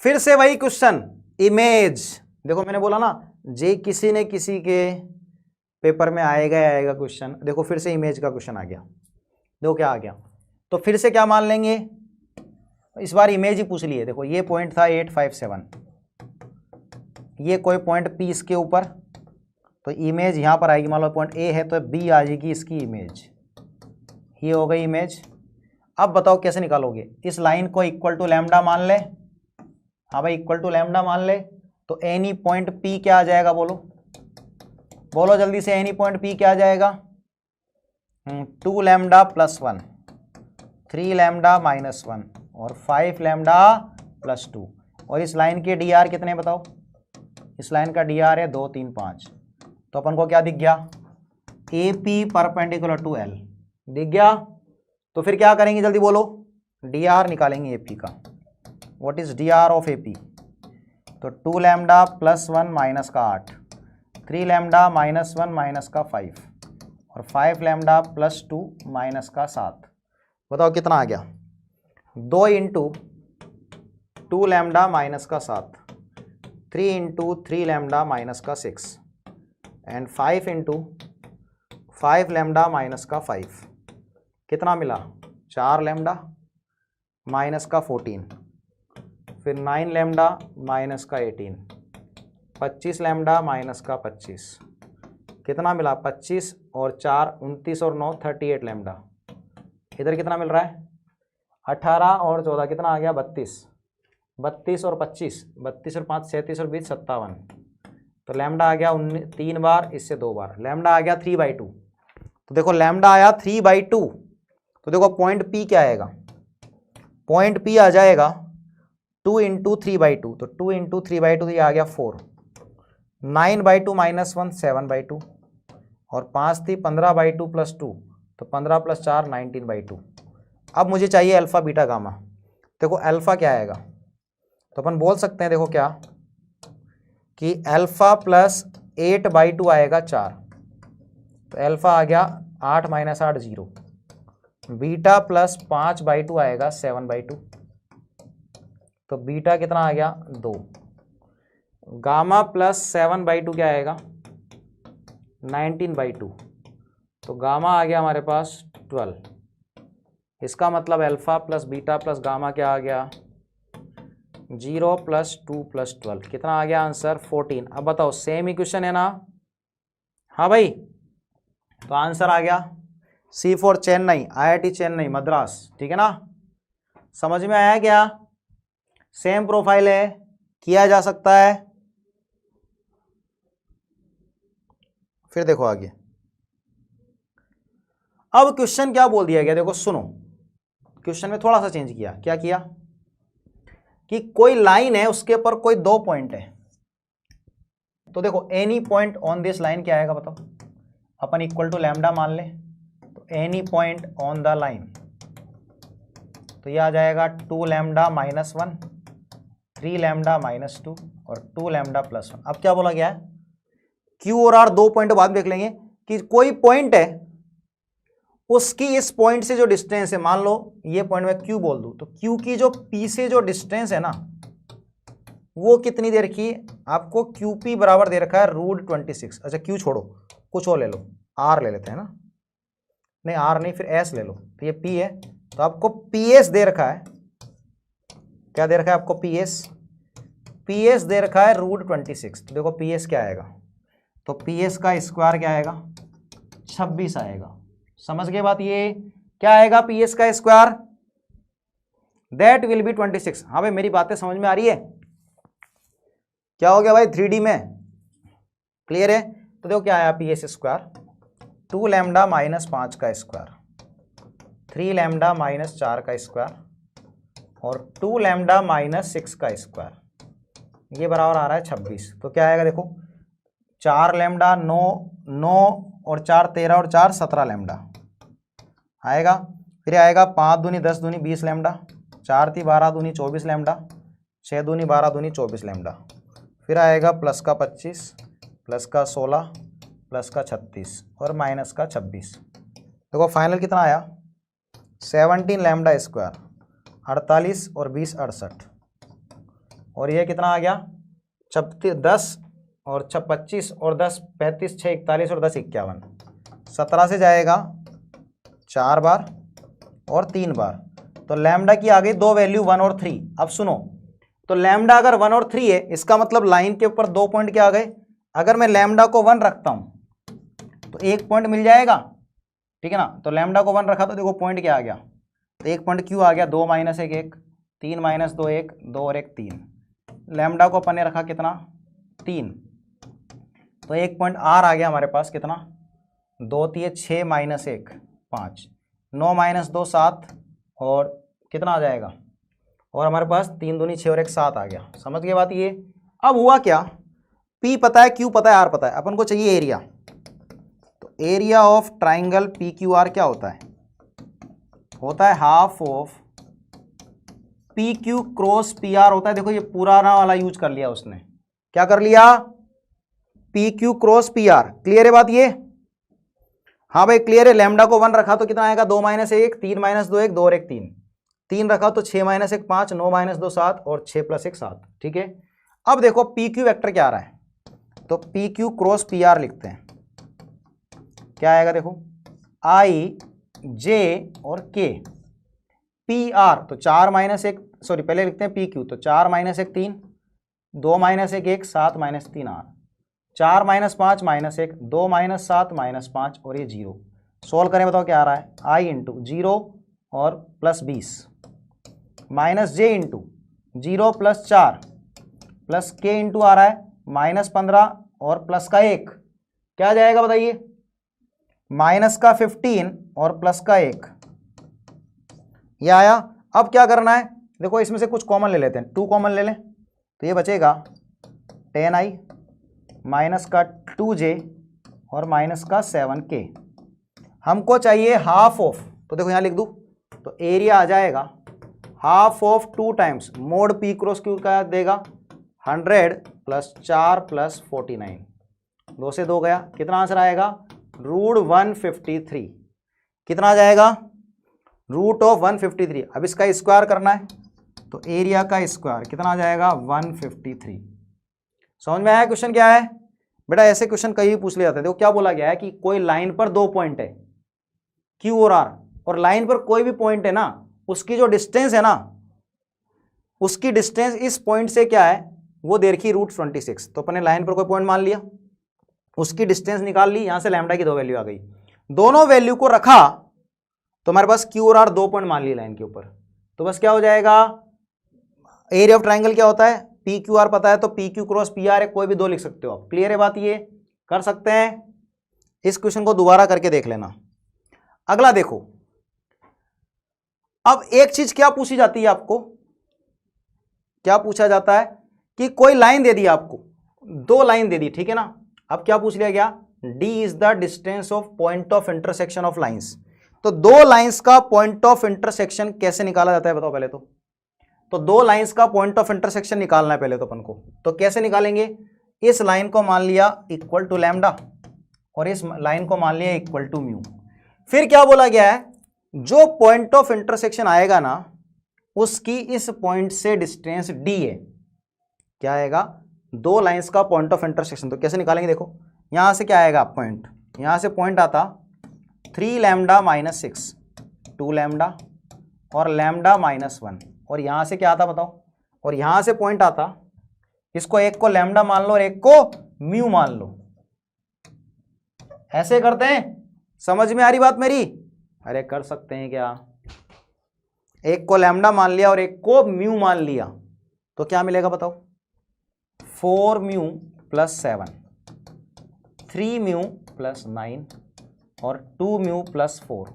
फिर से वही क्वेश्चन, इमेज। देखो मैंने बोला ना, जे किसी न किसी के पेपर में आएगा ही आएगा क्वेश्चन। देखो फिर से इमेज का क्वेश्चन आ गया, देखो क्या आ गया। तो फिर से क्या मान लेंगे, इस बार इमेज ही पूछ लिए। देखो ये पॉइंट था 857, ये कोई पॉइंट P इसके ऊपर, तो इमेज यहाँ पर आएगी। मान लो पॉइंट A है तो B आ जाएगी इसकी इमेज, ये हो गई इमेज। अब बताओ कैसे निकालोगे, इस लाइन को इक्वल टू लैम्डा मान ले। हाँ भाई इक्वल टू लैम्डा मान ले, तो एनी पॉइंट P क्या आ जाएगा, बोलो बोलो जल्दी से, एनी पॉइंट P क्या आ जाएगा, 2 लैम्डा प्लस 1, 3 लैम्डा माइनस 1 और 5 लैम्डा प्लस 2। और इस लाइन के डी आर कितने बताओ, इस लाइन का डी आर है 2 3 5। तो अपन को क्या दिख गया, A P perpendicular to L, दिख गया? तो फिर क्या करेंगे जल्दी बोलो, डी आर निकालेंगे एपी का। What is D R of AP? तो 2 लैम्डा प्लस 1 माइनस का 8, 3 लैम्डा माइनस 1 माइनस का 5 और 5 लैम्डा प्लस 2 माइनस का 7। बताओ कितना आ गया? 2 इंटू 2 लैम्डा माइनस का 7, 3 इंटू 3 लैम्डा माइनस का 6 एंड 5 इंटू 5 लैम्डा माइनस का 5। कितना मिला? 4 लैम्डा माइनस का 14, फिर 9 लैम्डा माइनस का 18, 25 लैम्डा माइनस का 25। कितना मिला? 25 और 4 29 और 9 38 लैम्डा। इधर कितना मिल रहा है? 18 और 14 कितना आ गया? 32। 32 और 25, 32 और 5 37 और 20 57। तो लैम्डा आ गया 3 बार, इससे 2 बार। लैम्डा आ गया 3/2। तो देखो लैम्डा आया 3/2। तो देखो पॉइंट पी क्या आएगा? पॉइंट पी आ जाएगा 2 इंटू 3/2। तो 2 इंटू 3/2 तो ये आ गया 4। 9/2 माइनस 1 7/2 और 5 थी 15/2 प्लस 2 तो 15 प्लस 4 19/2। अब मुझे चाहिए अल्फा बीटा गामा। देखो अल्फा क्या आएगा? तो अपन बोल सकते हैं देखो क्या कि अल्फा प्लस 8/2 आएगा 4। तो अल्फा आ गया 8 माइनस 8 0। बीटा प्लस 5/2 आएगा 7/2। तो बीटा कितना आ गया? 2। गामा प्लस 7/2 क्या आएगा? 19/2। तो गामा आ गया हमारे पास 12। इसका मतलब alpha plus beta plus gamma क्या आ गया? 0 प्लस 2 प्लस 12। कितना आ गया आंसर? 14। अब बताओ सेम इक्वेशन है ना? हाँ भाई, तो आंसर आ गया सी फॉर चेन्नई, IIT चेन्नई मद्रास। ठीक है ना? समझ में आया क्या? सेम प्रोफाइल है, किया जा सकता है। फिर देखो आगे, अब क्वेश्चन क्या बोल दिया गया? देखो सुनो, क्वेश्चन में थोड़ा सा चेंज किया। क्या किया कि कोई लाइन है, उसके ऊपर कोई 2 पॉइंट है। तो देखो any point on this line क्या आएगा बताओ? अपन इक्वल टू लैम्डा मान ले। तो any point on the line, तो ये आ जाएगा 2 लैम्डा माइनस 1, 3 लैम्डा माइनस 2 और 2 लैम्डा प्लस 1। अब क्या बोला गया है? क्यू और आर 2 पॉइंट बाद देख लेंगे कि कोई पॉइंट है, उसकी इस पॉइंट से जो डिस्टेंस है, मान लो ये पॉइंट मैं क्यू बोल दूं, तो क्यू की जो पी से जो डिस्टेंस है ना, वो कितनी देर की? आपको क्यू पी बराबर दे रखा है √26। अच्छा क्यू छोड़ो, कुछ और ले लो, आर ले लेते हैं ना। नहीं आर नहीं, फिर एस ले लो। तो ये पी है, तो आपको पी एस दे रखा है। क्या दे रखा है आपको? P S. पी एस दे रखा है √26। तो देखो पी एस क्या आएगा? तो पी एस का स्क्वायर क्या आएगा? 26 आएगा। समझ गए बात? ये क्या आएगा पी एस का स्क्वायर? That will be 26। हाँ भाई मेरी बातें समझ में आ रही है? क्या हो गया भाई 3D में? क्लियर है? तो देखो क्या आया P S square? 2 lambda minus 5 का स्क्वायर, 3 लैम्डा माइनस 4 का स्क्वायर और 2 लैम्डा माइनस 6 का स्क्वायर। ये बराबर आ रहा है 26। तो क्या आएगा देखो? 4 लैम्डा 9 9 और 4 13 और 4 17 लैम्डा आएगा। फिर आएगा 5 दूनी 10 दूनी 20 लैम्डा, 4 ती 12 दूनी 24 लैम्डा, 6 दूनी 12 दूनी 24 लैम्डा। फिर आएगा प्लस का 25, प्लस का 16, प्लस का 36 और माइनस का 26। देखो फाइनल कितना आया? 17 लैम्डा स्क्वायर, 48 और 20 68। और ये कितना आ गया? 10 और 25 और 10 35 6 41 और 10 51। 17 से जाएगा 4 बार और 3 बार। तो लैम्डा की आ गई 2 वैल्यू 1 और 3। अब सुनो, तो लैम्डा अगर 1 और 3 है, इसका मतलब लाइन के ऊपर 2 पॉइंट क्या आ गए? अगर मैं लैम्डा को 1 रखता हूं तो 1 पॉइंट मिल जाएगा। ठीक है ना? तो लैम्डा को 1 रखा तो देखो पॉइंट क्या आ गया? तो 1 पॉइंट क्यू आ गया? 2 माइनस 1 1, 3 माइनस 2 1, 2 और 1 3। लैम्डा को अपन ने रखा कितना? 3। तो 1 पॉइंट आर आ गया हमारे पास कितना? 2 3 6 माइनस 1 5, 9 माइनस 2 7 और कितना आ जाएगा? और हमारे पास 3 दूनी 6 और 1 7 आ गया। समझ गए बात? ये अब हुआ क्या? P पता है, Q पता है, R पता है, अपन को चाहिए एरिया। तो एरिया ऑफ ट्राइंगल PQR क्या होता है? होता है half of P Q cross P R होता है। देखो ये पुराना वाला यूज कर लिया उसने, क्या कर लिया, P Q cross P R. Clear है बात ये? हाँ भाई क्लियर है। लैम्डा को 1 रखा तो कितना आएगा, 2 - 1, 3 - 2 1, 2 और 1 3, 3 रखा तो 6 - 1 5, 9 - 2 7 और 6 + 1 7। ठीक है, अब देखो पी क्यू वैक्टर क्या आ रहा है, तो P Q cross P R लिखते हैं। क्या आएगा देखो, आई जे और के पी आर, तो 4 - 1, सॉरी पहले लिखते हैं पी क्यू, तो 4 - 1 3, 2 - 1 1, 7 - 3 आर, 4 - 5 - 1, 2 - 7 - 5 और ये 0। सोल्व करें बताओ क्या आ रहा है, आई इंटू 0 और plus 20 minus J into 0 + 4 plus के इंटू आ रहा है -15 और प्लस का 1, क्या जाएगा बताइए, माइनस का 15 और प्लस का 1, ये आया। अब क्या करना है, देखो इसमें से कुछ कॉमन ले लेते हैं, 2 कॉमन ले लें तो ये बचेगा 10i माइनस का 2j और माइनस का 7k। हमको चाहिए हाफ ऑफ, तो देखो यहाँ लिख दूँ तो एरिया आ जाएगा half of 2 times mod P cross Q का देगा 100 + 4 + 49, 2 से 2 गया, कितना आंसर आएगा, √153। कितना आ जाएगा, √153। अब इसका स्क्वायर करना है तो एरिया का स्क्वायर कितना आ जाएगा, 153। समझ में आया क्वेश्चन क्या है बेटा? ऐसे क्वेश्चन कहीं भी पूछ लिया जाता है। देखो क्या बोला गया है कि कोई लाइन पर 2 पॉइंट है क्यू और आर, और लाइन पर कोई भी पॉइंट है ना, उसकी जो डिस्टेंस है ना, उसकी डिस्टेंस इस पॉइंट से क्या है वो दे रखी √26। तो अपने लाइन पर कोई पॉइंट मान लिया, उसकी डिस्टेंस निकाल ली, यहां से लैम्डा की 2 वैल्यू आ गई, दोनों वैल्यू को रखा तो हमारे पास क्यू और आर 2 पॉइंट मान लिए लाइन के ऊपर, तो बस क्या हो जाएगा, एरिया ऑफ ट्राइंगल क्या होता है, पी क्यू आर पता है तो P Q cross P R है, कोई भी 2 लिख सकते हो आप। क्लियर है बात? ये कर सकते हैं। इस क्वेश्चन को दोबारा करके देख लेना। अगला देखो, अब एक चीज क्या पूछी जाती है आपको, क्या पूछा जाता है कि कोई लाइन दे दी आपको, 2 लाइन दे दी, ठीक है ना। अब क्या पूछ लिया गया, D is the distance of point of intersection of lines. तो 2 लाइंस का पॉइंट ऑफ इंटरसेक्शन कैसे निकाला जाता है बताओ पहले तो 2 लाइंस का पॉइंट ऑफ इंटरसेक्शन निकालना है पहले तो अपन को। तो कैसे निकालेंगे, इस लाइन को मान लिया इक्वल टू लैम्डा और इस लाइन को मान लिया इक्वल टू म्यू। फिर क्या बोला गया है, जो पॉइंट ऑफ इंटरसेक्शन आएगा ना, उसकी इस पॉइंट से डिस्टेंस डी है। क्या आएगा, 2 लाइंस का पॉइंट ऑफ इंटरसेक्शन। तो कैसे निकालेंगे, देखो यहां से क्या आएगा पॉइंट, यहां से पॉइंट आता 3 लैम्डा - 6, 2 लैम्डा और लैम्डा -1, और यहां से क्या आता बताओ, और यहां से पॉइंट आता, इसको एक को लैम्डा मान लो और एक को म्यू मान लो। ऐसे करते हैं, समझ में आ रही बात मेरी? अरे कर सकते हैं क्या, एक को लैम्डा मान लिया और एक को म्यू मान लिया, तो क्या मिलेगा बताओ, 4 म्यू + 7, 3 म्यू + 9 और 2 म्यू + 4।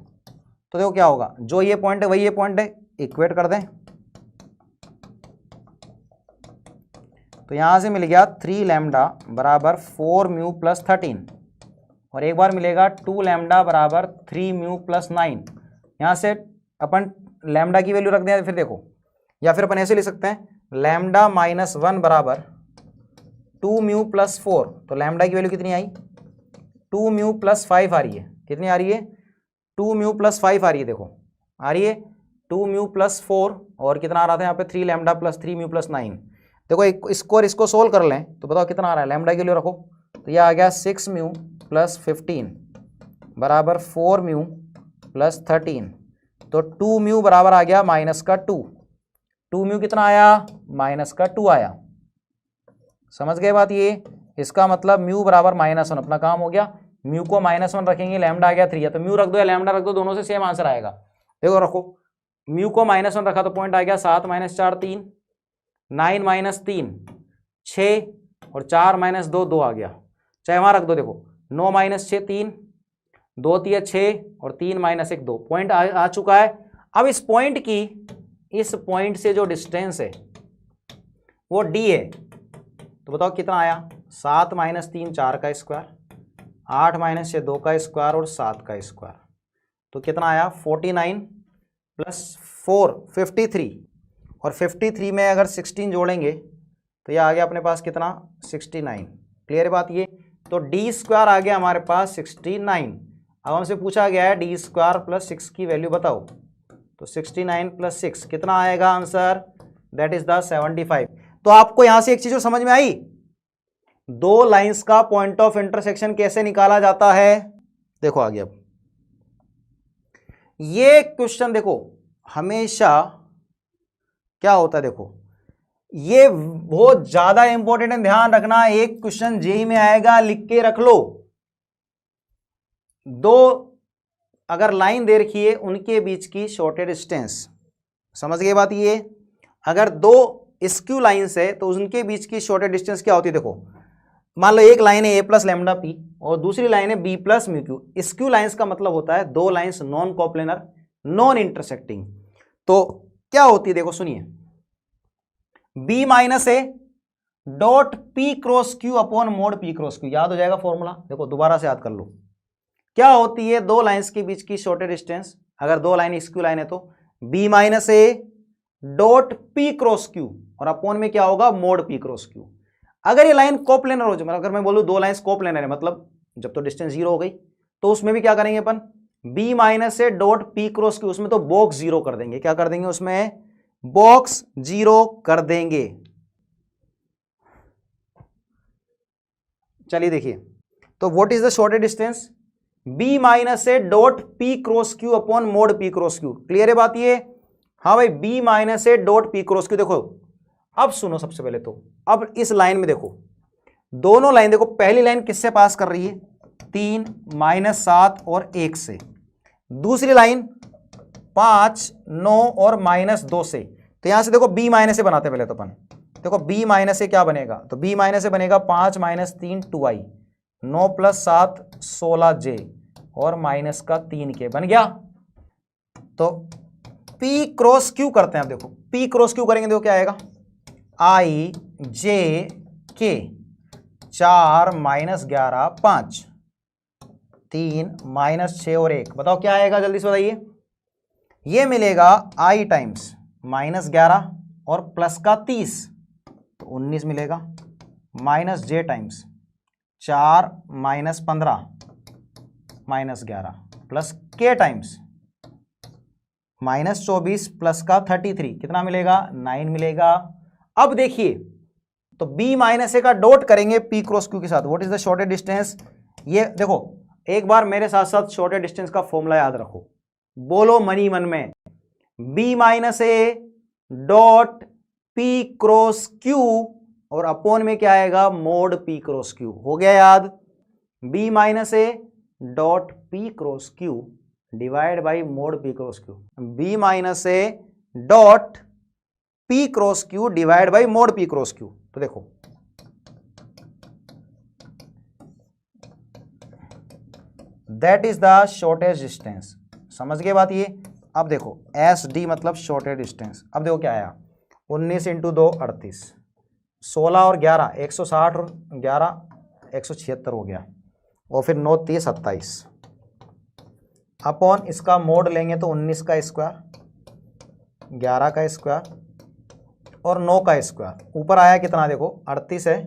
तो देखो क्या होगा, जो ये पॉइंट है वही ये पॉइंट है, इक्वेट कर दें तो यहां से मिल गया 3 लैम्डा बराबर 4 म्यू + 13, और एक बार मिलेगा 2 लैम्डा बराबर 3 म्यू + 9। यहां से अपन लैम्डा की वैल्यू रख दें, फिर देखो, या फिर अपन ऐसे लिख सकते हैं लैम्डा -1 बराबर 2 म्यू + 4। तो लैम्डा की वैल्यू कितनी आई, 2 म्यू + 5 आ रही है। कितनी आ रही है, 2 म्यू + 5 आ रही है, देखो आ रही है 2 म्यू + 4, और कितना आ रहा था यहाँ पे 3 लैम्डा + 3 म्यू + 9। देखो इसको और इसको सोल्व कर लें तो बताओ कितना आ रहा है, लैम्डा की वैल्यू रखो तो ये आ गया 6 म्यू + 15 बराबर 4 म्यू + 13। तो 2 म्यू बराबर आ गया -2, 2 म्यू कितना आया, -2 आया। समझ गए बात? ये इसका मतलब म्यू बराबर -1, अपना काम हो गया। म्यू को -1 रखेंगे, लैम्डा आ गया 3 है, तो म्यू रख दो या लैम्डा रख दो, दोनों से सेम आंसर आएगा। देखो रखो, म्यू को -1 रखा तो पॉइंट आ गया 7 - 4 3, 9 - 3 6 और 4 - 2 2 आ गया, चाहे वहां रख दो। देखो 9 - 6 3, 2 3 6 और 3 - 1 2, पॉइंट आ चुका है। अब इस पॉइंट की, इस पॉइंट से जो डिस्टेंस है वो डी है, तो बताओ कितना आया, 7 - 3 4 का स्क्वायर, 8 - 6 2 का स्क्वायर और 7 का स्क्वायर, तो कितना आया 49 +4 53, और 53 में अगर 16 जोड़ेंगे तो ये आ गया अपने पास कितना 69। क्लियर है बात ये। तो d² आ गया हमारे पास 69। अब हमसे पूछा गया है d² + 6 की वैल्यू बताओ, तो 69 + 6 कितना आएगा आंसर, दैट इज द 75। तो आपको यहां से एक चीज समझ में आई, दो लाइंस का पॉइंट ऑफ इंटरसेक्शन कैसे निकाला जाता है। देखो आगे, अब ये क्वेश्चन देखो हमेशा क्या होता है, देखो ये बहुत ज्यादा इंपॉर्टेंट है, ध्यान रखना। एक क्वेश्चन जेई में आएगा, लिख के रख लो। दो अगर लाइन दे रखी है, उनके बीच की शॉर्टेड डिस्टेंस, समझ गए बात ये। अगर दो स्क्यू लाइंस है तो उनके बीच की शॉर्टेड डिस्टेंस क्या होती है, देखो मान लो एक लाइन है a + λp और दूसरी लाइन है b + μ। स्क्यू लाइंस का मतलब होता है दो lines non coplanar, non intersecting. तो क्या होती है, देखो सुनिए, b - a dot p cross q upon mode p cross q, याद हो जाएगा फॉर्मूला। देखो दोबारा से याद कर लो, क्या होती है दो लाइंस के बीच की शॉर्टेड डिस्टेंस। अगर दो लाइन स्क्यू लाइन है तो b - a dot p cross q, और अपॉन में क्या होगा मोड p क्रॉस q। अगर ये लाइन कोप्लेनर हो जाए, अगर मैं बोलूं दो लाइंस कोप्लेनर है, मतलब जब तो डिस्टेंस 0 हो गई, तो उसमें भी क्या करेंगे अपन, b - a dot p cross q, उसमें तो बॉक्स 0 कर देंगे। क्या कर देंगे उसमें, बॉक्स 0 कर देंगे। चलिए देखिए, तो what is the shorted distance, b - a dot p cross q upon mode p cross q। Clear है बात ये। हाँ भाई, b - a dot p cross q। देखो अब सुनो, सबसे पहले तो अब इस लाइन में देखो, दोनों लाइन देखो, पहली लाइन किससे पास कर रही है, 3 - 7 और 1 से। दूसरी लाइन 5 9 और -2 से। तो यहां से देखो b - a बनाते हैं पहले तो अपन। देखो b - a क्या बनेगा, तो b - a बनेगा 5 - 3 2i, 9 + 7 16j और -3k बन गया। तो p क्रॉस q करते हैं। अब देखो p क्रॉस q करेंगे, देखो क्या आएगा, i j k 4 - 11 5 3 -6 और 1, बताओ क्या आएगा, जल्दी से बताइए। ये मिलेगा i टाइम्स -11 और प्लस का 30 तो 19 मिलेगा, minus j times 4 - 15 -11 plus k times -24 plus का 33 कितना मिलेगा, 9 मिलेगा। अब देखिए, तो b - a का डॉट करेंगे p क्रॉस q के साथ, what is the shorted distance. ये देखो एक बार मेरे साथ साथ शॉर्टेड डिस्टेंस का फॉर्मूला याद रखो, बोलो मनी मन में, b - a dot p cross q और अपॉन में क्या आएगा, मोड p क्रॉस q। हो गया याद, b - a dot p cross q divide by mode p cross q, b - a dot p cross q divide by mode p cross q। तो देखो that is the shortage distance, समझ गए बात ये। अब देखो एस डी मतलब शॉर्टेज डिस्टेंस। अब देखो क्या आया, 19 × 2 38, 16 और 11 160 और 11 176 हो गया, और फिर 9 30 27 अपॉन इसका मोड लेंगे तो 19 का स्क्वायर 11 का स्क्वायर और 9 का स्क्वायर। ऊपर आया कितना, देखो 38 है,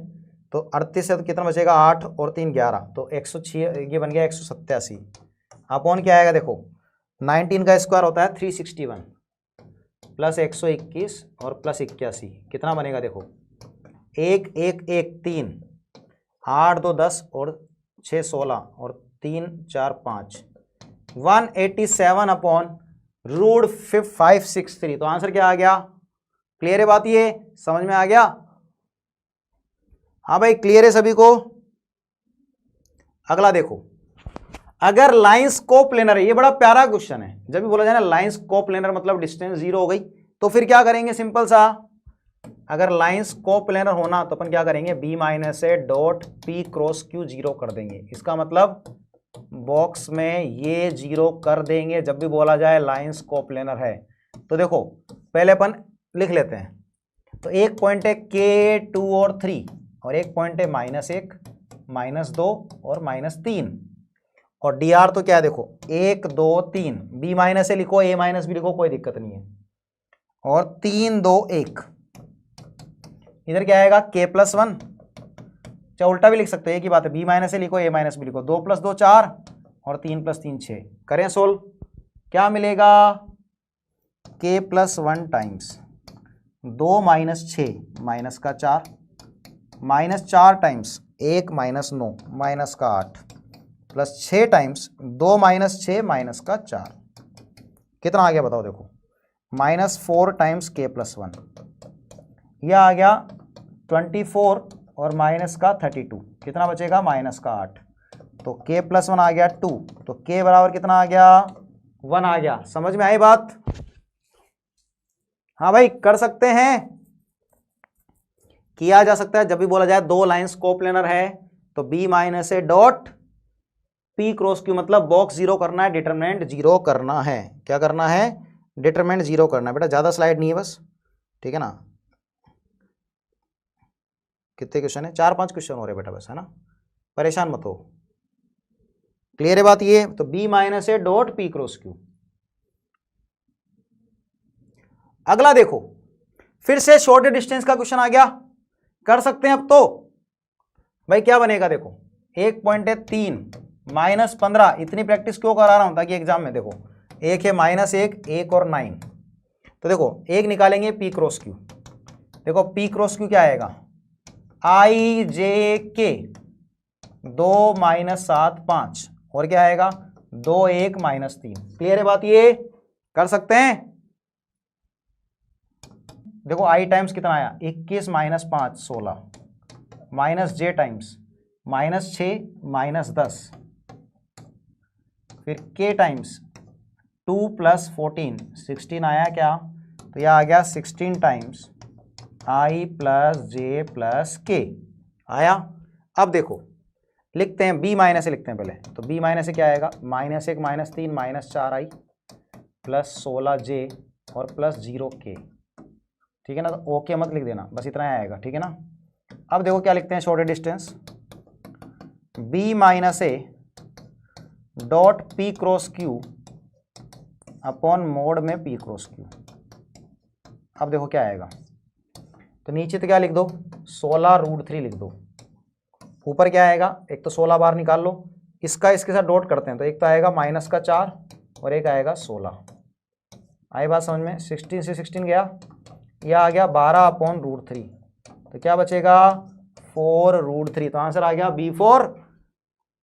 तो 38 है तो कितना बचेगा, 8 और 3 11, तो 106, ये बन गया 187 अपॉन क्या आएगा, देखो 19 का स्क्वायर होता है 361 प्लस 121 और प्लस 81 कितना बनेगा, देखो 1 1 1 3 8 2 10 और 6 16 और 3 4 5 187 अपॉन रूट 563। तो आंसर क्या आ गया, क्लियर है बात ये, समझ में आ गया। हाँ भाई क्लियर है सभी को। अगला देखो, अगर लाइंस कोप्लेनर है, ये बड़ा प्यारा क्वेश्चन है। जब भी बोला जाए ना लाइंस कोप्लेनर मतलब डिस्टेंस 0 हो गई, तो फिर क्या करेंगे, सिंपल सा, अगर लाइंस कोप्लेनर होना तो अपन क्या करेंगे, b - a dot p cross q 0 कर देंगे। इसका मतलब बॉक्स में ये 0 कर देंगे जब भी बोला जाए लाइंस कोप्लेनर है। तो देखो पहले अपन लिख लेते हैं। तो एक पॉइंट है k 2 और 3 और एक पॉइंट है -1 -2 और -3, और डी आर तो क्या है देखो 1 2 3, बी माइनस ए लिखो ए माइनस बी लिखो कोई दिक्कत नहीं है, और 3 2 1, इधर क्या आएगा के प्लस 1, चाहे उल्टा भी लिख सकते हो एक ही बात है, बी माइनस ए लिखो ए माइनस बी लिखो, 2 + 2 4 और 3 + 3 6, करें सोल्व, क्या मिलेगा के प्लस 1 टाइम्स 2 - 6 माइनस का 4 माइनस 4 टाइम्स 1 - 9 माइनस का 8 प्लस 6 टाइम्स 2 - 6 माइनस का 4, कितना आ गया बताओ देखो, -4 टाइम्स के प्लस 1, यह आ गया 24 और माइनस का 32, कितना बचेगा माइनस का 8, तो के प्लस 1 आ गया 2, तो के बराबर कितना आ गया 1 आ गया। समझ में आई बात? हाँ भाई कर सकते हैं, किया जा सकता है। जब भी बोला जाए दो लाइंस कोप्लेनर है तो B minus A dot P cross Q, मतलब बॉक्स जीरो करना है, डिटरमिनेंट जीरो करना है। क्या करना है? डिटरमिनेंट जीरो करना है। बेटा ज्यादा स्लाइड नहीं है बस, ठीक है ना। कितने क्वेश्चन है? 4-5 क्वेश्चन हो रहे बेटा बस, है ना, परेशान मत हो। क्लियर है बात ये? तो B minus A dot P cross Q. अगला देखो, फिर से शॉर्ट डिस्टेंस का क्वेश्चन आ गया, कर सकते हैं अब तो। भाई क्या बनेगा देखो, 1.3 -15, इतनी प्रैक्टिस क्यों करा रहा हूं? ताकि एग्जाम में देखो, एक है -1, 1 और 9, तो देखो एक निकालेंगे पी क्रॉस क्यू। देखो पी क्रॉस क्यू क्या आएगा, आई जे के 2 - 7 5, और क्या आएगा 2 1 -3। क्लियर है बात ये? कर सकते हैं। देखो आई टाइम्स कितना आया, 21 - 5 16, माइनस जे टाइम्स -6 -10, फिर के टाइम्स 2 + 14 16 आया क्या, तो यह आ गया 16 times I plus J plus के आया। अब देखो लिखते हैं बी माइनस से, लिखते हैं पहले, तो बी माइनस से क्या आएगा, -1 -3 -4 आई प्लस 16 जे और प्लस 0 के, ठीक है ना। तो ओके मत लिख देना, बस इतना ही आएगा, ठीक है ना। अब देखो क्या लिखते हैं, short distance B minus A dot P cross Q upon mod में पी क्रॉस क्यू। अब देखो क्या आएगा, तो नीचे तो क्या लिख दो, 16√3 लिख दो। ऊपर क्या आएगा, एक तो 16 बार निकाल लो, इसका इसके साथ डॉट करते हैं, तो एक तो आएगा -4 और एक आएगा 16। आई बात समझ में? 16 से 16 गया, यह आ गया 12/√3, तो क्या बचेगा 4√3। तो आंसर आ गया B4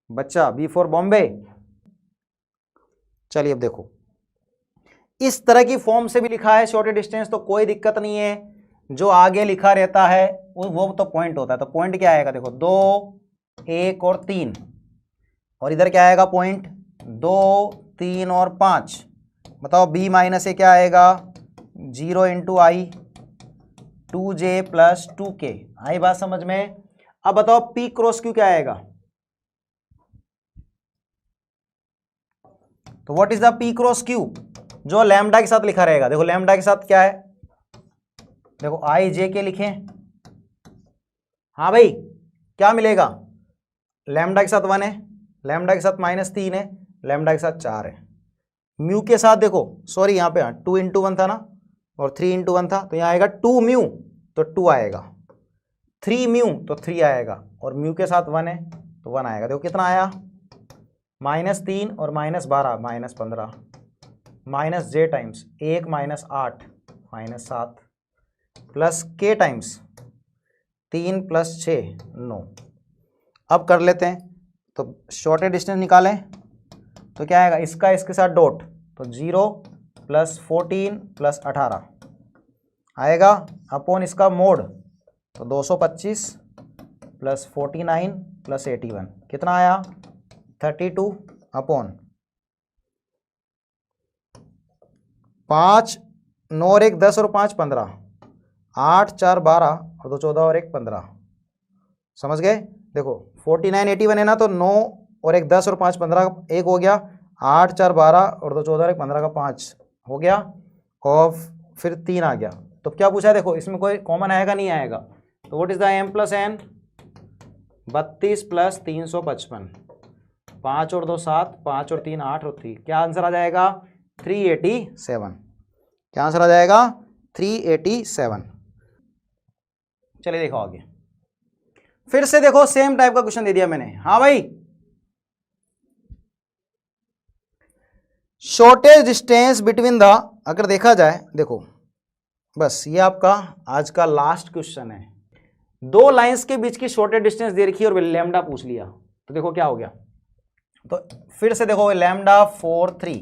बच्चा, B4 बॉम्बे। चलिए अब देखो, इस तरह की फॉर्म से भी लिखा है शॉर्ट डिस्टेंस तो कोई दिक्कत नहीं है, जो आगे लिखा रहता है वो तो पॉइंट होता है। तो पॉइंट क्या आएगा देखो, 2 1 और 3, और इधर क्या आएगा पॉइंट 2 3 और 5। बताओ बी माइनस ए क्या आएगा, 0 × आई 2j + 2k। आई बात समझ में? अब बताओ पी क्रॉस क्यू क्या आएगा, तो what is the P cross Q, जो लैम्डा के साथ लिखा रहेगा। देखो लैम्डा के साथ क्या है, देखो आई जे के लिखें, हाँ भाई क्या मिलेगा, लैम्डा के साथ 1 है, लैम्डा के साथ -3 है, लैम्डा के साथ 4 है। म्यू के साथ देखो, सॉरी यहाँ पे 2 × 1 था ना, और 3 × 1 था, तो यहाँ आएगा 2 म्यू तो 2 आएगा, 3 म्यू तो 3 आएगा, और म्यू के साथ 1 है तो 1 आएगा। देखो कितना आया, -3 और -12 -15, माइनस जे टाइम्स 1 - 8 -7 प्लस के टाइम्स 3 + 6 9। अब कर लेते हैं, तो शॉर्ट डिस्टेंस निकालें, तो क्या आएगा, इसका इसके साथ डॉट, तो 0 + 14 + 18 आएगा, अपॉन इसका मोड, तो 225 + 49 + 81 कितना आया, 32 अपॉन 5 9 और 1 10 और 5 15, 8 4 12 और 2 14 और 1 15। समझ गए? देखो 49 81 है ना, तो 9 और 1 10 और 5 15 1 हो गया, 8 4 12 और 2 14 और 1 15 का 5 हो गया, और फिर 3 आ गया। तो क्या पूछा है देखो, इसमें कोई कॉमन आएगा नहीं आएगा, तो what is the m + n, 32 + 355, 5 और 2 7, 5 और 3 8 और 3, क्या आंसर आ जाएगा 387। क्या आंसर आ जाएगा 387। चलिए देखो आगे, फिर से देखो सेम टाइप का क्वेश्चन दे दिया मैंने। हाँ भाई, शॉर्टेज डिस्टेंस बिटवीन द, अगर देखा जाए, देखो बस ये आपका आज का लास्ट क्वेश्चन है। दो लाइंस के बीच की शॉर्टेज डिस्टेंस दे रखी है और लैम्डा पूछ लिया, तो देखो क्या हो गया। तो फिर से देखो लैम्डा 4 3,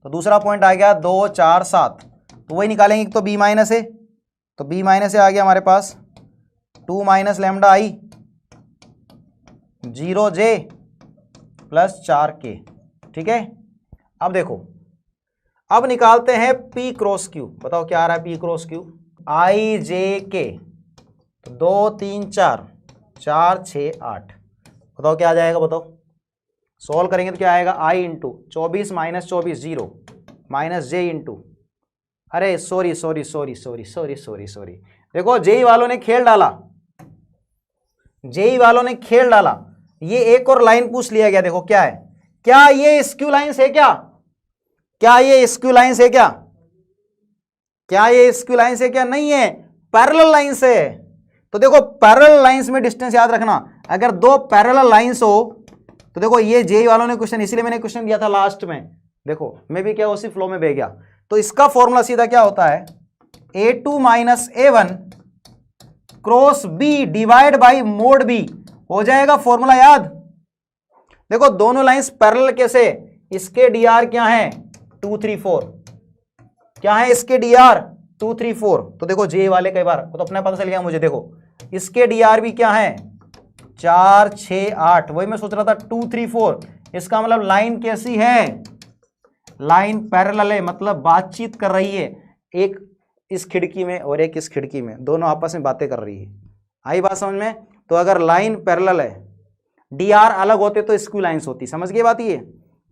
तो दूसरा पॉइंट आ गया 2 4 7, तो वही निकालेंगे तो बी माइनस ए, तो बी माइनस ए आ गया हमारे पास 2 माइनस लैम्डा आई 0 जे प्लस 4 के। ठीक है, अब देखो, अब निकालते हैं P क्रॉस Q। बताओ क्या आ रहा है P क्रॉस Q, आई जे के, 2 3 4 4 6 8, बताओ क्या आ जाएगा, बताओ। सॉल्व करेंगे तो क्या आएगा, आई into 24 minus 24 0 minus J into, अरे sorry sorry sorry sorry sorry sorry sorry, देखो जेई वालों ने खेल डाला, जेई वालों ने खेल डाला। ये एक और लाइन पूछ लिया गया, देखो क्या है, क्या ये स्क्यू लाइन है क्या, क्या ये स्क्यू लाइन है क्या, क्या ये स्क्यू लाइन है क्या, नहीं है, पैरेलल लाइन से। तो देखो पैरेलल लाइंस में डिस्टेंस याद रखना, अगर दो पैरेलल लाइंस हो तो देखो ये जेई वालों ने क्वेश्चन, इसीलिए मैंने क्वेश्चन दिया था लास्ट में, देखो मैं भी क्या उसी फ्लो में बह गया। तो इसका फॉर्मूला सीधा क्या होता है, a2 minus a1 cross b divide by mode b, हो जाएगा फॉर्मूला याद। देखो दोनों लाइंस पैरेलल कैसे, इसके dr क्या है 2 3 4, क्या है इसके dr 2 3 4, तो देखो जे वाले कई बार तो अपना पता चल गया मुझे। देखो इसके dr भी क्या है 4 6 8, वही मैं सोच रहा था 2 3 4, इसका मतलब लाइन कैसी है, लाइन पैरेलल है, मतलब बातचीत कर रही है, एक इस खिड़की में और एक इस खिड़की में, दोनों आपस में बातें कर रही है। आई बात समझ में। तो अगर लाइन पैरेलल है, dr अलग होते तो स्क्यू लाइंस होती, समझ गए बात ये।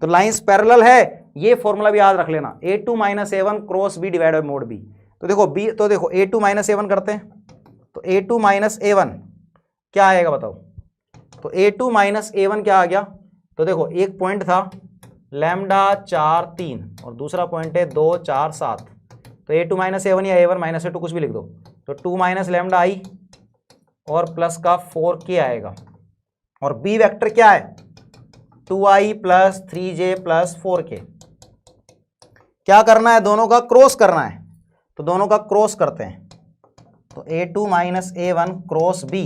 तो लाइंस पैरेलल है, ये फॉर्मूला भी याद रख लेना, a2 minus a1 cross b divide by mode b। तो देखो b, तो देखो a2 माइनस a1 करते हैं, तो a2 माइनस a1 क्या आएगा बताओ, तो a2 माइनस a1 क्या आ गया, तो देखो एक पॉइंट था लैम्डा 4 3 और दूसरा पॉइंट है 2 4 7, तो a2 माइनस a1 या a1 माइनस a2 कुछ भी लिख दो, तो 2 माइनस लैम्डा आई और प्लस का 4k आएगा, और b वेक्टर क्या है 2i plus 3j plus 4k। क्या करना है, दोनों का क्रॉस करना है, तो दोनों का क्रॉस करते हैं, तो a2 minus a1 cross b,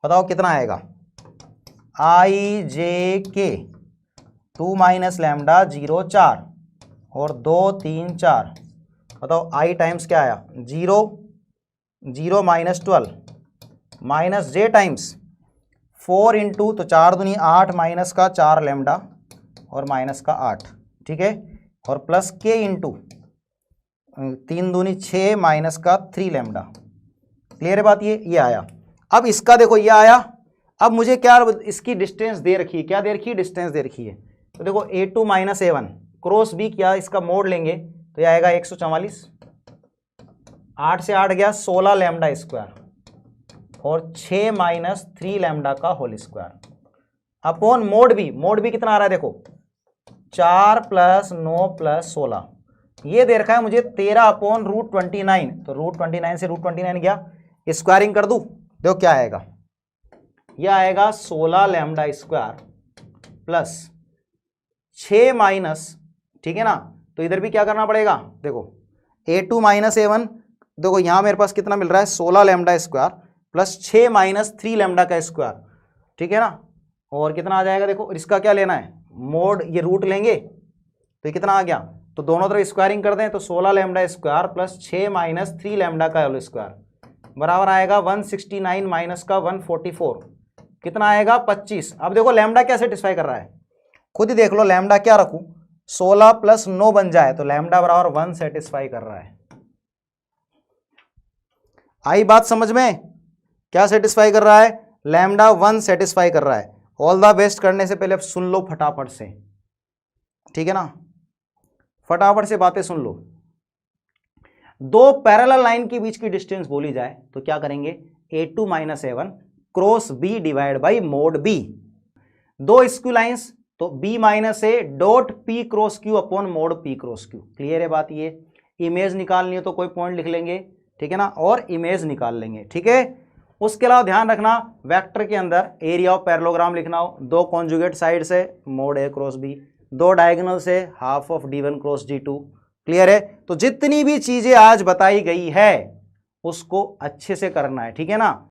बताओ कितना आएगा, आई जे के 2 माइनस लैम्डा 0 4 और 2 3 4, बताओ आई टाइम्स क्या आया 0 0 माइनस 12 माइनस जे टाइम्स 4 इंटू, तो 4 दूनी 8 माइनस का 4 लैम्डा और माइनस का 8, ठीक है, और प्लस के इंटू 3 दूनी 6 माइनस का 3 लैम्डा। क्लियर है बात, ये आया। अब इसका देखो ये आया, अब मुझे क्या इसकी डिस्टेंस दे रखी है, क्या दे रखी है, डिस्टेंस दे रखी है। तो देखो a2 minus a1 cross b, क्या इसका मोड लेंगे तो ये आएगा 144, 8 से 8 गया 16 लैम्डा स्क्वायर और 6 माइनस 3 लैम्डा का whole square upon mod B. Mod B कितना आ रहा है देखो 4 प्लस 9 प्लस 16, ये दे रखा है मुझे 13 अपॉन रूट 29, तो रूट 29 से रूट 29 गया, स्क्वायरिंग कर दूं, देखो क्या आएगा, यह आएगा 16 लैम्डा स्क्वायर प्लस 6 माइनस, ठीक है ना, तो इधर भी क्या करना पड़ेगा, देखो a2 माइनस a1, देखो यहां मेरे पास कितना मिल रहा है 16 lambda square plus 6 minus 3 lambda का स्क्वायर, ठीक है ना, और कितना आ जाएगा देखो, इसका क्या लेना है मोड, ये रूट लेंगे तो ये कितना आ गया, तो दोनों तरफ स्क्वायरिंग कर दें तो 16 lambda square plus 6 minus 3 lambda का होल स्क्वायर बराबर आएगा 169 माइनस का 144, कितना आएगा 25। अब देखो लैम्डा क्या सेटिस्फाई कर रहा है, खुद ही देख लो, लैम्डा क्या रखूं 16 प्लस 9 बन जाए तो लैम्डा बराबर 1 सेटिस्फाई कर रहा है। आई बात समझ में, क्या सेटिस्फाई कर रहा है, लैम्डा 1 सेटिस्फाई कर रहा है। ऑल द बेस्ट करने से पहले अब सुन लो फटाफट से, ठीक है ना, फटाफट से बातें सुन लो। दो पैरेलल लाइन के बीच की डिस्टेंस बोली जाए तो क्या करेंगे, a2 minus a1 cross b divide by mode b। दो स्क्यू लाइंस, तो b minus A dot p cross Q upon mode p cross Q. Clear है बात? ये इमेज निकालनी हो तो कोई पॉइंट लिख लेंगे, ठीक है ना, और इमेज निकाल लेंगे, ठीक है। उसके अलावा ध्यान रखना वेक्टर के अंदर एरिया ऑफ पैरेललोग्राम लिखना हो, दो कॉन्जुगेट साइड से मोड a क्रॉस b, दो डायगोनल से half of d1 cross d2। Clear है? तो जितनी भी चीजें आज बताई गई है उसको अच्छे से करना है, ठीक है ना।